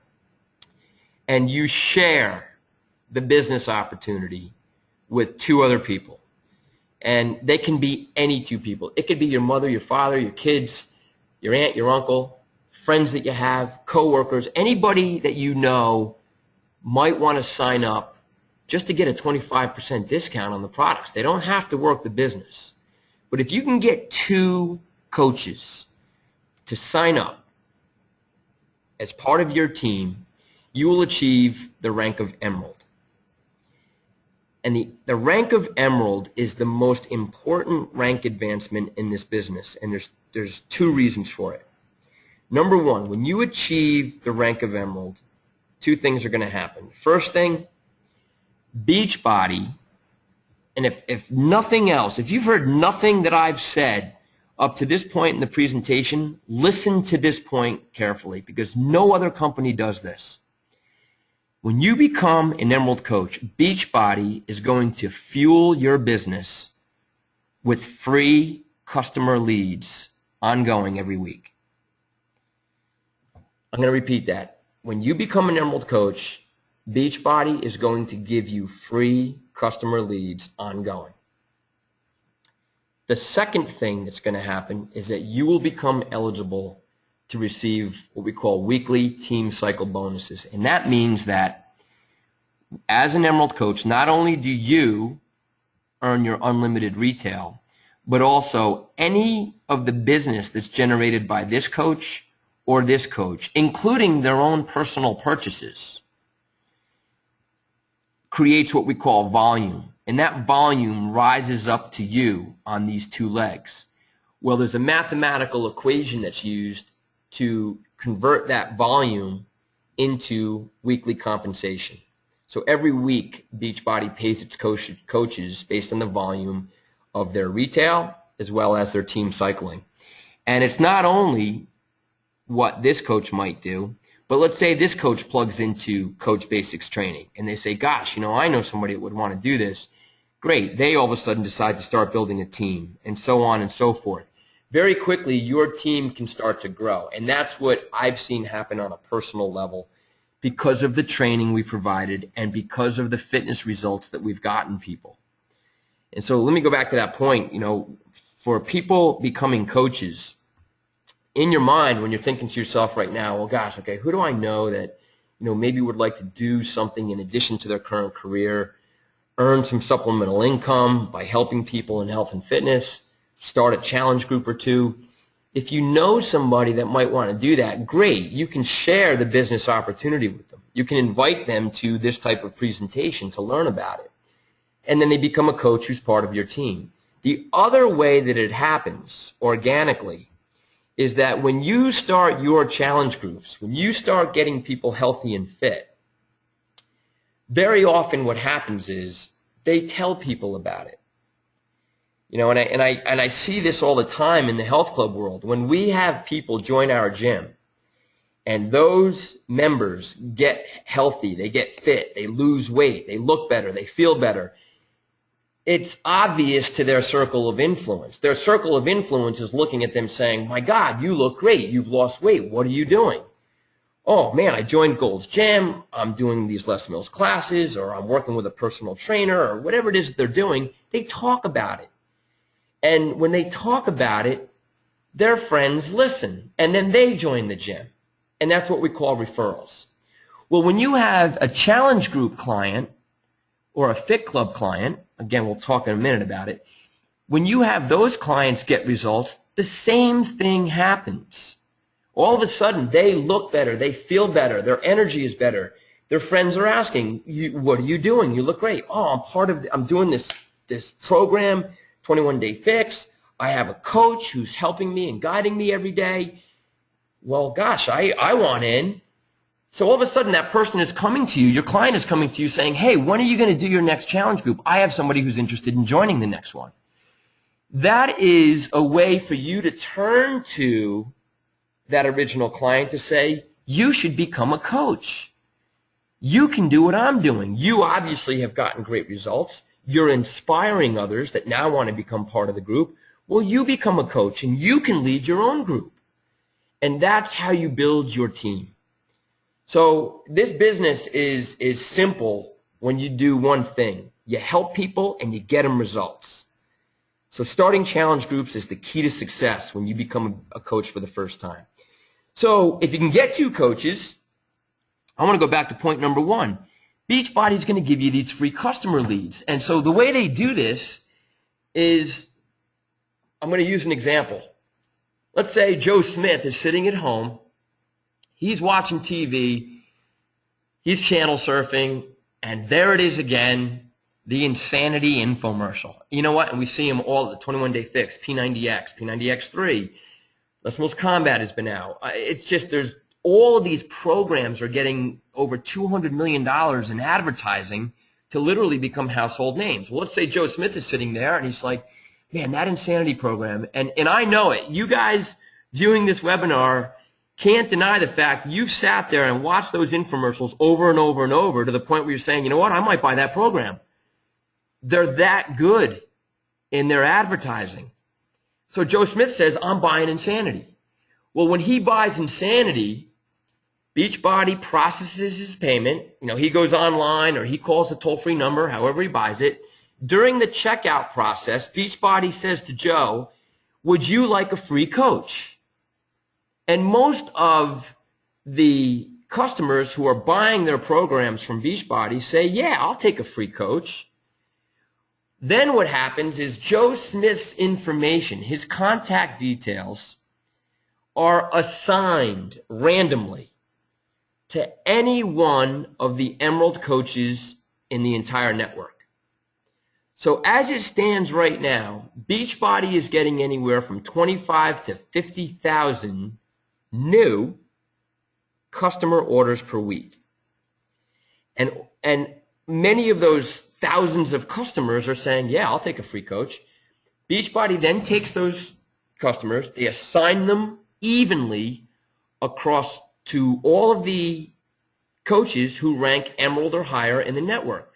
and you share the business opportunity with 2 other people. And they can be any 2 people. It could be your mother, your father, your kids, your aunt, your uncle, friends that you have, coworkers, anybody that you know might want to sign up just to get a 25% discount on the products. They don't have to work the business. But if you can get 2 coaches to sign up as part of your team, you will achieve the rank of Emerald. And the rank of Emerald is the most important rank advancement in this business, and there's 2 reasons for it. Number 1, when you achieve the rank of Emerald, 2 things are going to happen. First thing, Beachbody, and if nothing else, if you've heard nothing that I've said up to this point in the presentation, listen to this point carefully, because no other company does this. When you become an Emerald coach, Beachbody is going to fuel your business with free customer leads ongoing every week. I'm going to repeat that. When you become an Emerald coach, Beachbody is going to give you free customer leads ongoing. The second thing that's going to happen is that you will become eligible to receive what we call weekly team cycle bonuses. And that means that as an Emerald coach, not only do you earn your unlimited retail, but also any of the business that's generated by this coach or this coach, including their own personal purchases, creates what we call volume. And that volume rises up to you on these two legs. Well, there's a mathematical equation that's used to convert that volume into weekly compensation. So every week, Beachbody pays its coaches based on the volume of their retail as well as their team cycling. And it's not only what this coach might do, but let's say this coach plugs into Coach Basics training and they say, gosh, I know somebody that would want to do this. Great. They all of a sudden decide to start building a team and so on and so forth. Very quickly, your team can start to grow. And that's what I've seen happen on a personal level because of the training we provided and because of the fitness results that we've gotten people. And so let me go back to that point. For people becoming coaches, in your mind, when you're thinking to yourself right now, well, gosh, okay, who do I know that, maybe would like to do something in addition to their current career, earn some supplemental income by helping people in health and fitness, start a challenge group or two. If you know somebody that might want to do that, great. You can share the business opportunity with them. You can invite them to this type of presentation to learn about it. And then they become a coach who's part of your team. The other way that it happens organically is that when you start your challenge groups, when you start getting people healthy and fit, very often what happens is they tell people about it. And I see this all the time in the health club world. When we have people join our gym and those members get healthy, they get fit, they lose weight, they look better, they feel better, it's obvious to their circle of influence. Their circle of influence is looking at them saying, my God, you look great. You've lost weight. What are you doing? Oh, man, I joined Gold's Gym. I'm doing these Les Mills classes, or I'm working with a personal trainer, or whatever it is that they're doing. They talk about it. And when they talk about it, their friends listen, and then they join the gym. And that's what we call referrals. Well, when you have a challenge group client or a fit club client, again, we'll talk in a minute about it, when you have those clients get results, the same thing happens. All of a sudden, they look better, they feel better, their energy is better. Their friends are asking, what are you doing? You look great. Oh, I'm doing this program, 21-Day Fix. I have a coach who's helping me and guiding me every day. Well, gosh, I want in. So all of a sudden, that person is coming to you, your client is coming to you saying, hey, when are you going to do your next challenge group? I have somebody who's interested in joining the next one. That is a way for you to turn to that original client to say, you should become a coach. You can do what I'm doing. You obviously have gotten great results. You're inspiring others that now want to become part of the group. Well, you become a coach and you can lead your own group. And that's how you build your team. So this business is simple when you do one thing. You help people and you get them results. So starting challenge groups is the key to success when you become a coach for the first time. So if you can get 2 coaches, I want to go back to point number 1. Beachbody is going to give you these free customer leads. And so the way they do this is, I'm going to use an example. Let's say Joe Smith is sitting at home. He's watching TV, he's channel surfing, and there it is again, the insanity infomercial. You know what? And we see them all at the 21-Day Fix, P90X, P90X3, Les Mills Combat has been out. It's just there's all of these programs are getting over $200 million in advertising to literally become household names. Well, let's say Joe Smith is sitting there and he's like, man, that insanity program, and I know it. You guys viewing this webinar can't deny the fact you've sat there and watched those infomercials over and over and over to the point where you're saying, you know what, I might buy that program. They're that good in their advertising. So Joe Smith says, I'm buying insanity. Well, when he buys insanity, Beachbody processes his payment. He goes online or he calls the toll-free number, however he buys it. During the checkout process, Beachbody says to Joe, would you like a free coach? And most of the customers who are buying their programs from Beachbody say, yeah, I'll take a free coach. Then what happens is Joe Smith's information, his contact details, are assigned randomly to any one of the Emerald coaches in the entire network. So as it stands right now, Beachbody is getting anywhere from 25 to 50,000 new customer orders per week. And many of those thousands of customers are saying, yeah, I'll take a free coach. Beachbody then takes those customers, they assign them evenly across to all of the coaches who rank Emerald or higher in the network.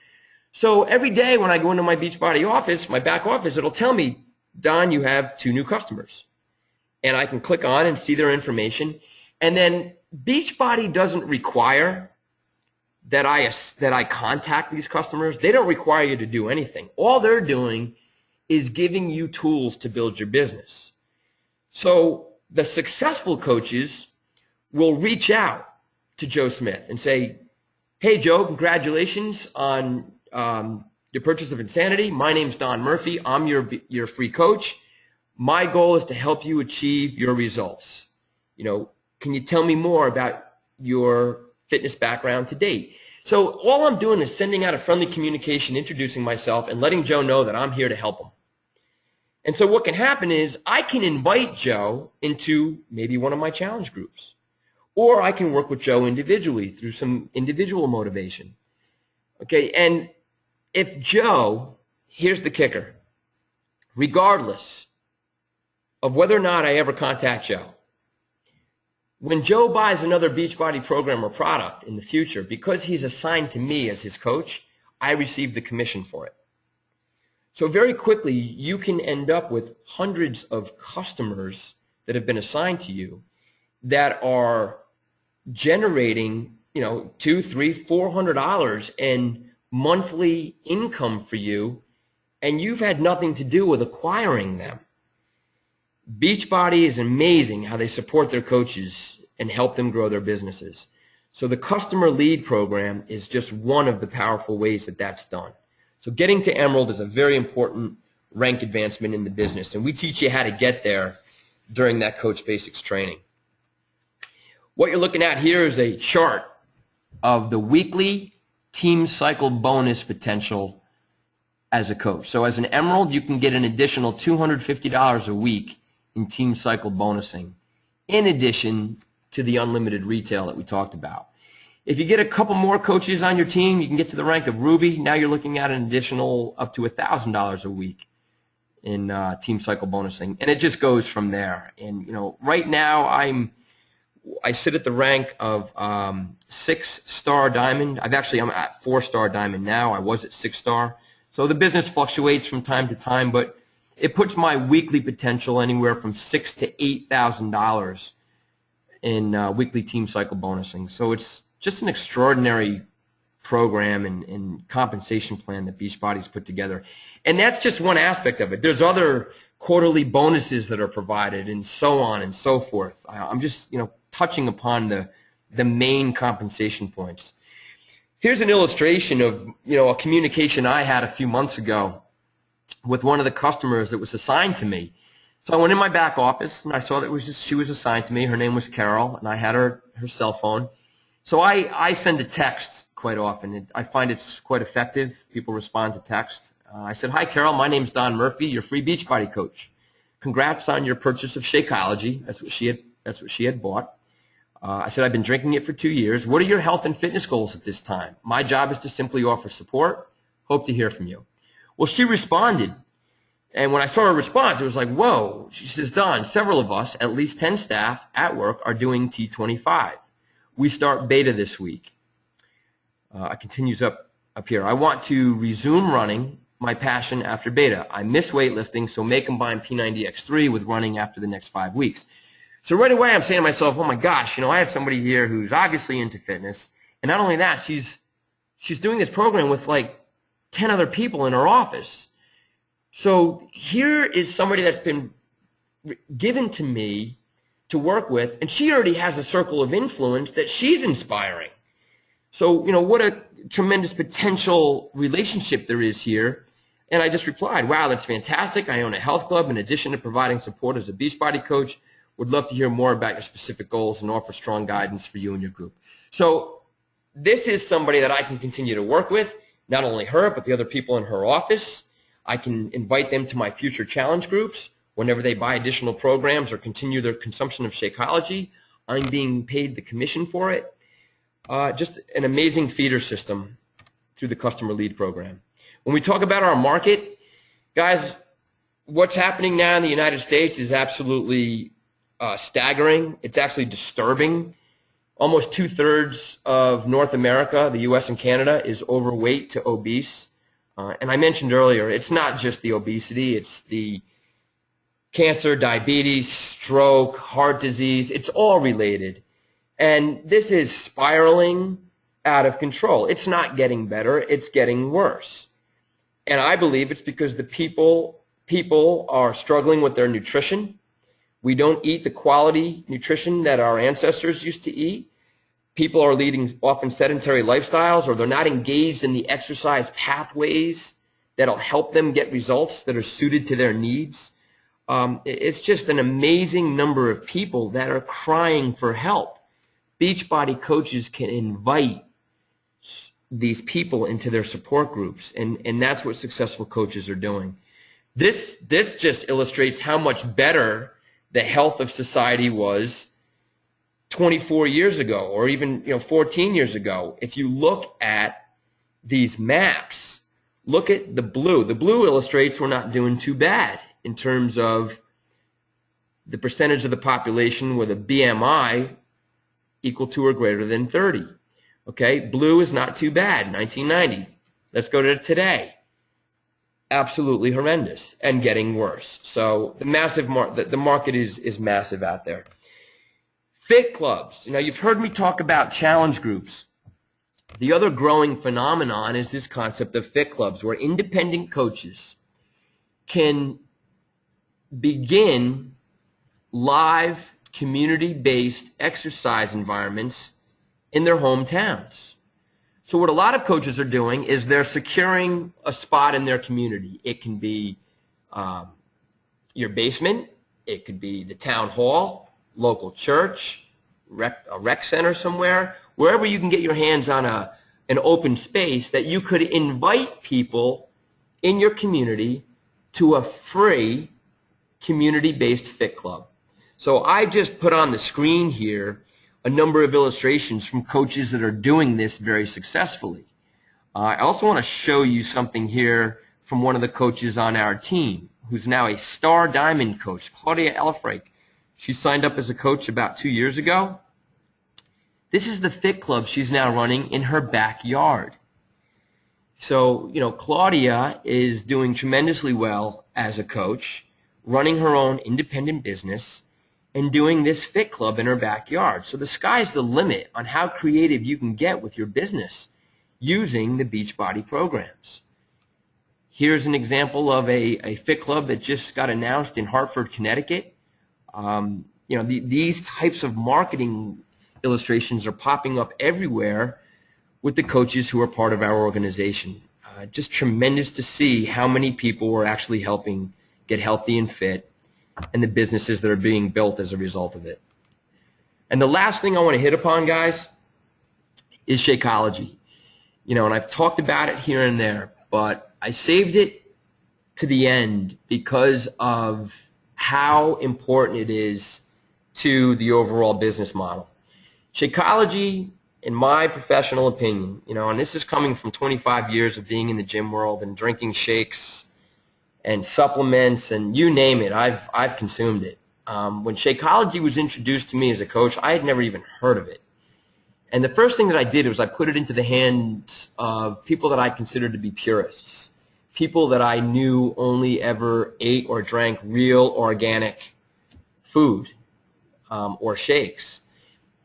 So every day when I go into my Beachbody office, my back office, it'll tell me, Don, you have 2 new customers. And I can click on and see their information. And then Beachbody doesn't require that I contact these customers. They don't require you to do anything. All they're doing is giving you tools to build your business. So the successful coaches will reach out to Joe Smith and say, hey, Joe, congratulations on your purchase of Insanity. My name's Don Murphy. I'm your free coach. My goal is to help you achieve your results. Can you tell me more about your fitness background to date? So all I'm doing is sending out a friendly communication, introducing myself, and letting Joe know that I'm here to help him. And so what can happen is I can invite Joe into maybe one of my challenge groups, or I can work with Joe individually through some individual motivation. Okay, and if Joe, here's the kicker, regardless of whether or not I ever contact Joe, when Joe buys another Beachbody program or product in the future, because he's assigned to me as his coach, I receive the commission for it. So very quickly, you can end up with hundreds of customers that have been assigned to you that are generating, $200, $300, $400 in monthly income for you, and you've had nothing to do with acquiring them. Beachbody is amazing how they support their coaches and help them grow their businesses. So the customer lead program is just one of the powerful ways that that's done. So getting to Emerald is a very important rank advancement in the business, and we teach you how to get there during that Coach Basics training. What you're looking at here is a chart of the weekly team cycle bonus potential as a coach. So as an Emerald, you can get an additional $250 a week in team cycle bonusing, in addition to the unlimited retail that we talked about. If you get a couple more coaches on your team, you can get to the rank of Ruby. Now you're looking at an additional up to $1,000 a week in team cycle bonusing, and it just goes from there. And right now I sit at the rank of 6-star diamond. I'm at 4-star diamond now. I was at 6-star. So the business fluctuates from time to time, but it puts my weekly potential anywhere from $6,000 to $8,000 in weekly team cycle bonusing. So it's just an extraordinary program and compensation plan that Beachbody's put together. And that's just one aspect of it. There's other quarterly bonuses that are provided and so on and so forth. I'm just touching upon the main compensation points. Here's an illustration of a communication I had a few months ago with one of the customers that was assigned to me. So I went in my back office and I saw that she was assigned to me. Her name was Carol, and I had her cell phone. So I send a text quite often. I find it's quite effective. People respond to text. I said, hi, Carol. My name's Don Murphy, your free Beachbody coach. Congrats on your purchase of Shakeology. That's what she had bought. I said, I've been drinking it for 2 years. What are your health and fitness goals at this time? My job is to simply offer support. Hope to hear from you. Well, she responded. And when I saw her response, it was like, whoa. She says, Don, several of us, at least 10 staff at work, are doing T25. We start beta this week. It continues up here. I want to resume running, my passion after beta. I miss weightlifting, so may combine P90X3 with running after the next 5 weeks. So right away I'm saying to myself, oh my gosh, I have somebody here who's obviously into fitness, and not only that, she's doing this program with like 10 other people in her office. So here is somebody that's been given to me to work with, and she already has a circle of influence that she's inspiring. So, what a tremendous potential relationship there is here. And I just replied, wow, that's fantastic. I own a health club. In addition to providing support as a Beachbody coach, would love to hear more about your specific goals and offer strong guidance for you and your group. So this is somebody that I can continue to work with, not only her, but the other people in her office. I can invite them to my future challenge groups whenever they buy additional programs or continue their consumption of Shakeology. I'm being paid the commission for it. Just an amazing feeder system through the customer lead program. When we talk about our market, guys, what's happening now in the United States is absolutely staggering. It's actually disturbing. Almost 2/3 of North America, the U.S. and Canada, is overweight to obese. And I mentioned earlier, it's not just the obesity, it's the cancer, diabetes, stroke, heart disease. It's all related. And this is spiraling out of control. It's not getting better, it's getting worse. And I believe it's because the people are struggling with their nutrition. We don't eat the quality nutrition that our ancestors used to eat. People are leading often sedentary lifestyles, or they're not engaged in the exercise pathways that'll help them get results that are suited to their needs. It's just an amazing number of people that are crying for help. Beachbody coaches can invite these people into their support groups, and that's what successful coaches are doing. This just illustrates how much better the health of society was 24 years ago, or even 14 years ago. If you look at these maps, look at the blue. The blue illustrates we're not doing too bad in terms of the percentage of the population with a BMI equal to or greater than 30. Okay, blue is not too bad, 1990. Let's go to today. Absolutely horrendous and getting worse. So the market is massive out there. Fit clubs. You've heard me talk about challenge groups. The other growing phenomenon is this concept of fit clubs, where independent coaches can begin live community-based exercise environments in their hometowns. So what a lot of coaches are doing is they're securing a spot in their community. It can be your basement. It could be the town hall, local church, a rec center somewhere, wherever you can get your hands on an open space that you could invite people in your community to a free community-based fit club. So I just put on the screen here a number of illustrations from coaches that are doing this very successfully. I also want to show you something here from one of the coaches on our team, who's now a star diamond coach, Claudia Elfrake. She signed up as a coach about 2 years ago. This is the fit club she's now running in her backyard. So, Claudia is doing tremendously well as a coach, running her own independent business, and doing this fit club in her backyard. So the sky's the limit on how creative you can get with your business using the Beachbody programs. Here's an example of a fit club that just got announced in Hartford, Connecticut. These types of marketing illustrations are popping up everywhere with the coaches who are part of our organization. Just tremendous to see how many people we're actually helping get healthy and fit, and the businesses that are being built as a result of it. And the last thing I want to hit upon, guys, is Shakeology. And I've talked about it here and there, but I saved it to the end because of how important it is to the overall business model. Shakeology, in my professional opinion, and this is coming from 25 years of being in the gym world and drinking shakes and supplements and you name it, I've consumed it. When Shakeology was introduced to me as a coach, I had never even heard of it. And the first thing that I did was I put it into the hands of people that I considered to be purists, people that I knew only ever ate or drank real organic food. or shakes.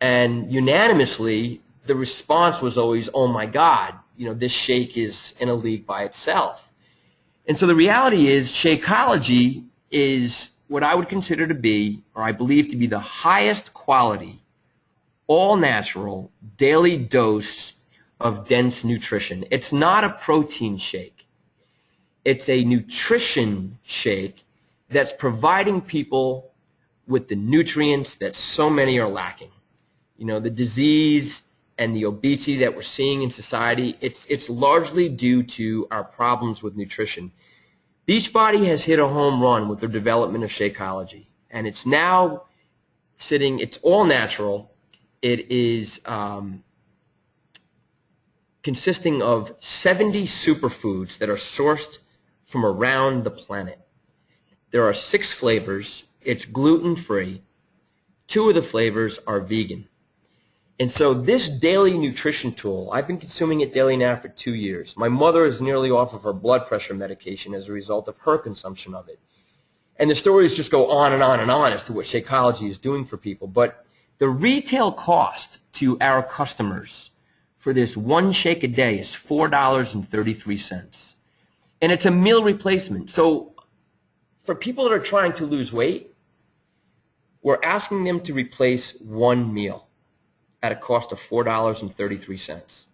And unanimously, the response was always, oh my God, this shake is in a league by itself. And so the reality is Shakeology is what I would consider to be, or I believe to be, the highest quality, all natural, daily dose of dense nutrition. It's not a protein shake. It's a nutrition shake that's providing people with the nutrients that so many are lacking. The disease and the obesity that we're seeing in society, it's largely due to our problems with nutrition. Beachbody has hit a home run with their development of Shakeology, and it's now it's all natural. It is consisting of 70 superfoods that are sourced from around the planet. There are 6 flavors. It's gluten-free. 2 of the flavors are vegan. And so this daily nutrition tool, I've been consuming it daily now for 2 years. My mother is nearly off of her blood pressure medication as a result of her consumption of it. And the stories just go on and on and on as to what Shakeology is doing for people. But the retail cost to our customers for this one shake a day is $4.33. And it's a meal replacement. So for people that are trying to lose weight, we're asking them to replace one meal at a cost of $4.33.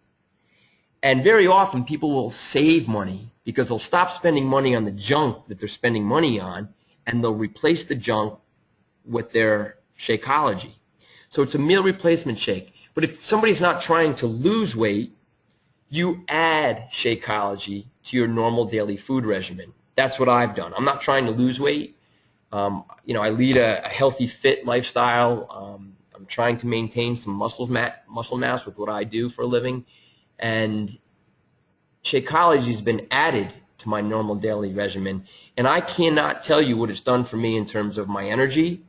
And very often people will save money because they'll stop spending money on the junk that they're spending money on, and they'll replace the junk with their Shakeology. So it's a meal replacement shake. But if somebody's not trying to lose weight, you add Shakeology to your normal daily food regimen. That's what I've done. I'm not trying to lose weight. I lead a healthy, fit lifestyle. I'm trying to maintain some muscle mass with what I do for a living. And Shakeology has been added to my normal daily regimen. And I cannot tell you what it's done for me in terms of my energy,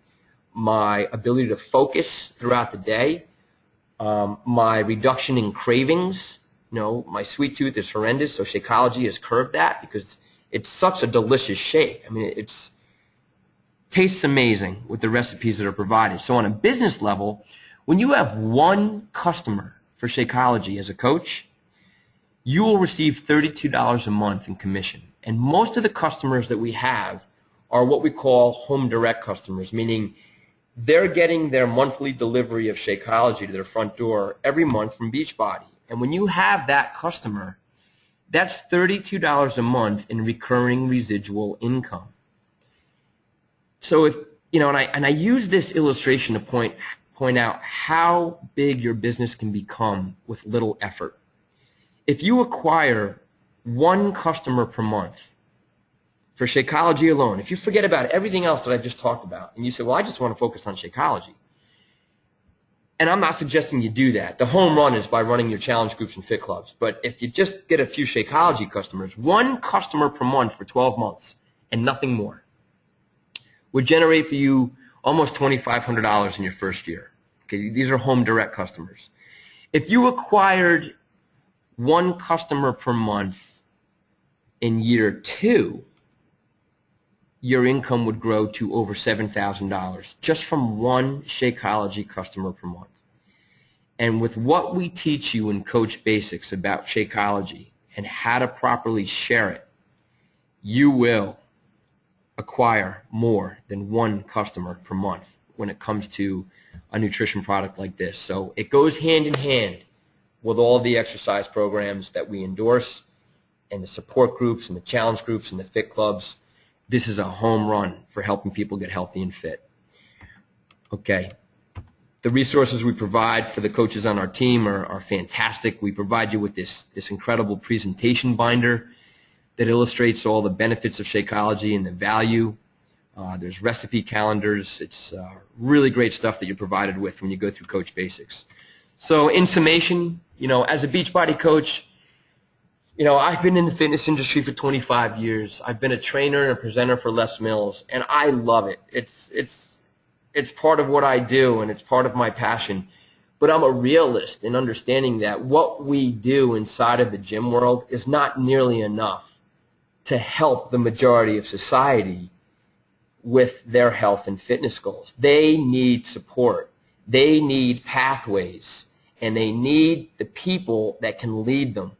my ability to focus throughout the day, my reduction in cravings. My sweet tooth is horrendous, so Shakeology has curbed that because it's such a delicious shake. I mean, it tastes amazing with the recipes that are provided. So on a business level, when you have one customer for Shakeology as a coach, you will receive $32 a month in commission. And most of the customers that we have are what we call home direct customers, meaning they're getting their monthly delivery of Shakeology to their front door every month from Beachbody. And when you have that customer, that's $32 a month in recurring residual income. So if, and I use this illustration to point out how big your business can become with little effort. If you acquire one customer per month for Shakeology alone, if you forget about everything else that I just talked about, and you say, well, I just want to focus on Shakeology, and I'm not suggesting you do that. The home run is by running your challenge groups and fit clubs. But if you just get a few Shakeology customers, one customer per month for 12 months and nothing more would generate for you almost $2,500 in your first year. Okay, these are home direct customers. If you acquired one customer per month in year 2, your income would grow to over $7,000 just from one Shakeology customer per month. And with what we teach you in Coach Basics about Shakeology and how to properly share it, you will acquire more than one customer per month when it comes to a nutrition product like this. So it goes hand in hand with all the exercise programs that we endorse and the support groups and the challenge groups and the fit clubs. This is a home run for helping people get healthy and fit. Okay. The resources we provide for the coaches on our team are fantastic. We provide you with this incredible presentation binder that illustrates all the benefits of Shakeology and the value. There's recipe calendars. It's really great stuff that you're provided with when you go through Coach Basics. So in summation, as a Beachbody coach, I've been in the fitness industry for 25 years. I've been a trainer and a presenter for Les Mills, and I love it. It's part of what I do, and it's part of my passion. But I'm a realist in understanding that what we do inside of the gym world is not nearly enough to help the majority of society with their health and fitness goals. They need support. They need pathways, and they need the people that can lead them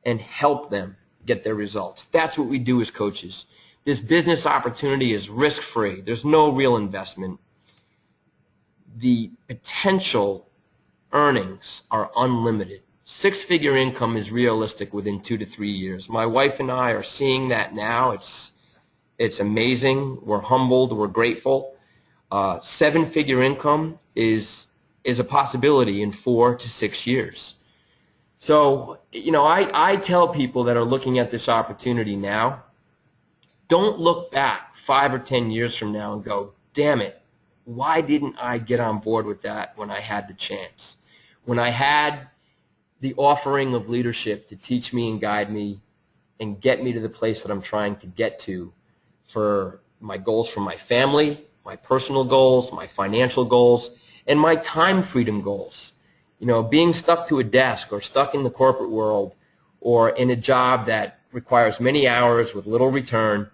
and help them get their results. That's what we do as coaches. This business opportunity is risk-free. There's no real investment. The potential earnings are unlimited. Six-figure income is realistic within 2 to 3 years. My wife and I are seeing that now. It's amazing. We're humbled. We're grateful. Seven-figure income is a possibility in 4 to 6 years. So, I tell people that are looking at this opportunity now, don't look back 5 or 10 years from now and go, damn it, why didn't I get on board with that when I had the chance? When I had the offering of leadership to teach me and guide me and get me to the place that I'm trying to get to for my goals for my family, my personal goals, my financial goals, and my time freedom goals. Being stuck to a desk or stuck in the corporate world or in a job that requires many hours with little return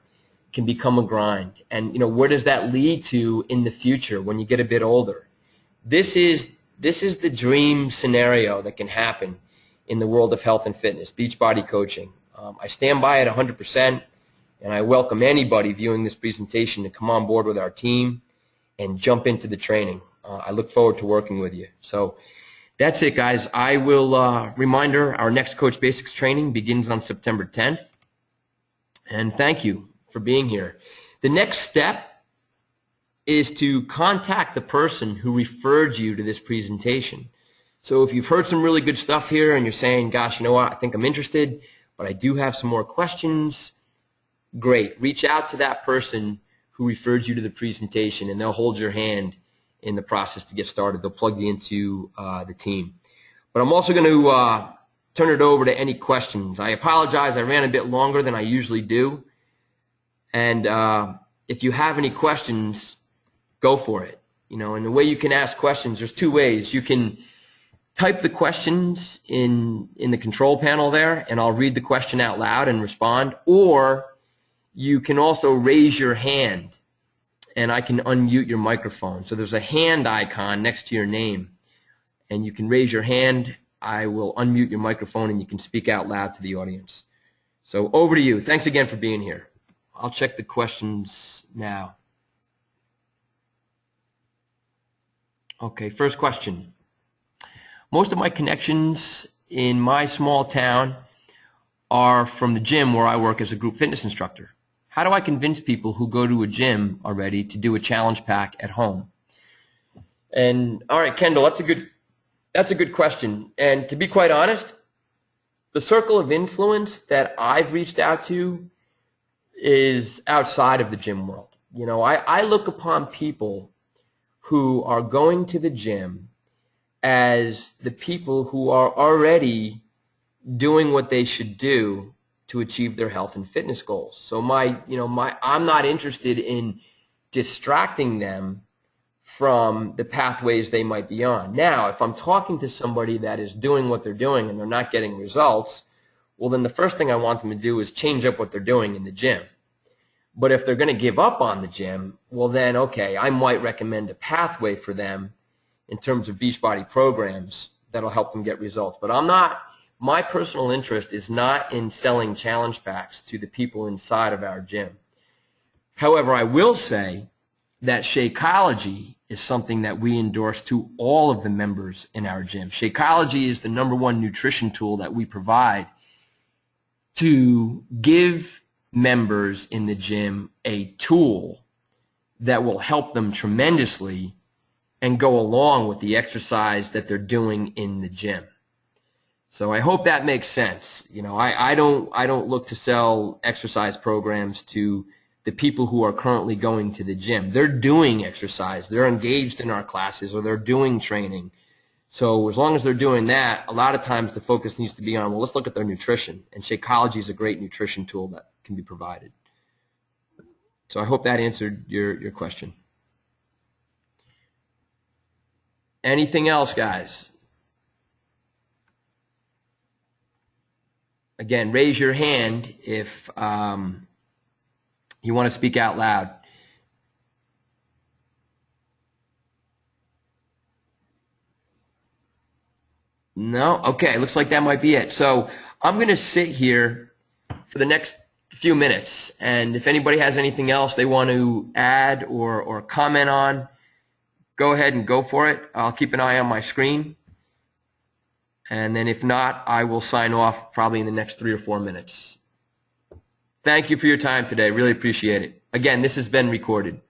can become a grind. And, where does that lead to in the future when you get a bit older? This is the dream scenario that can happen in the world of health and fitness, Beachbody coaching. I stand by it 100%, and I welcome anybody viewing this presentation to come on board with our team and jump into the training. I look forward to working with you. So that's it, guys. I will reminder, our next Coach Basics training begins on September 10th. And thank you for being here. The next step is to contact the person who referred you to this presentation. So if you've heard some really good stuff here and you're saying, gosh, you know what, I think I'm interested, but I do have some more questions, great. Reach out to that person who referred you to the presentation, and they'll hold your hand in the process to get started. They'll plug you into the team. But I'm also going to turn it over to any questions. I apologize. I ran a bit longer than I usually do. And if you have any questions, go for it. And the way you can ask questions, there's two ways. You can type the questions in the control panel there, and I'll read the question out loud and respond. Or you can also raise your hand, and I can unmute your microphone. So there's a hand icon next to your name, and you can raise your hand. I will unmute your microphone, and you can speak out loud to the audience. So over to you. Thanks again for being here. I'll check the questions now. Okay, first question. Most of my connections in my small town are from the gym where I work as a group fitness instructor. How do I convince people who go to a gym already to do a challenge pack at home? And all right, Kendall, that's a good question. And to be quite honest, the circle of influence that I've reached out to is outside of the gym world. I look upon people who are going to the gym as the people who are already doing what they should do to achieve their health and fitness goals. So I'm not interested in distracting them from the pathways they might be on. Now, if I'm talking to somebody that is doing what they're doing and they're not getting results, well, then the first thing I want them to do is change up what they're doing in the gym. But if they're going to give up on the gym, well then, okay, I might recommend a pathway for them in terms of Beachbody programs that'll help them get results. But my personal interest is not in selling challenge packs to the people inside of our gym. However, I will say that Shakeology is something that we endorse to all of the members in our gym. Shakeology is the #1 nutrition tool that we provide to give members in the gym a tool that will help them tremendously and go along with the exercise that they're doing in the gym. So I hope that makes sense. I don't look to sell exercise programs to the people who are currently going to the gym. They're doing exercise. They're engaged in our classes, or they're doing training. So as long as they're doing that, a lot of times the focus needs to be on, well, let's look at their nutrition. And Shakeology is a great nutrition tool that can be provided. So I hope that answered your question. Anything else, guys? Again, raise your hand if you want to speak out loud. No? Okay, looks like that might be it. So I'm going to sit here for the next few minutes, and if anybody has anything else they want to add or comment on, go ahead and go for it. I'll keep an eye on my screen. And then if not, I will sign off probably in the next 3 or 4 minutes. Thank you for your time today. Really appreciate it. Again, this has been recorded.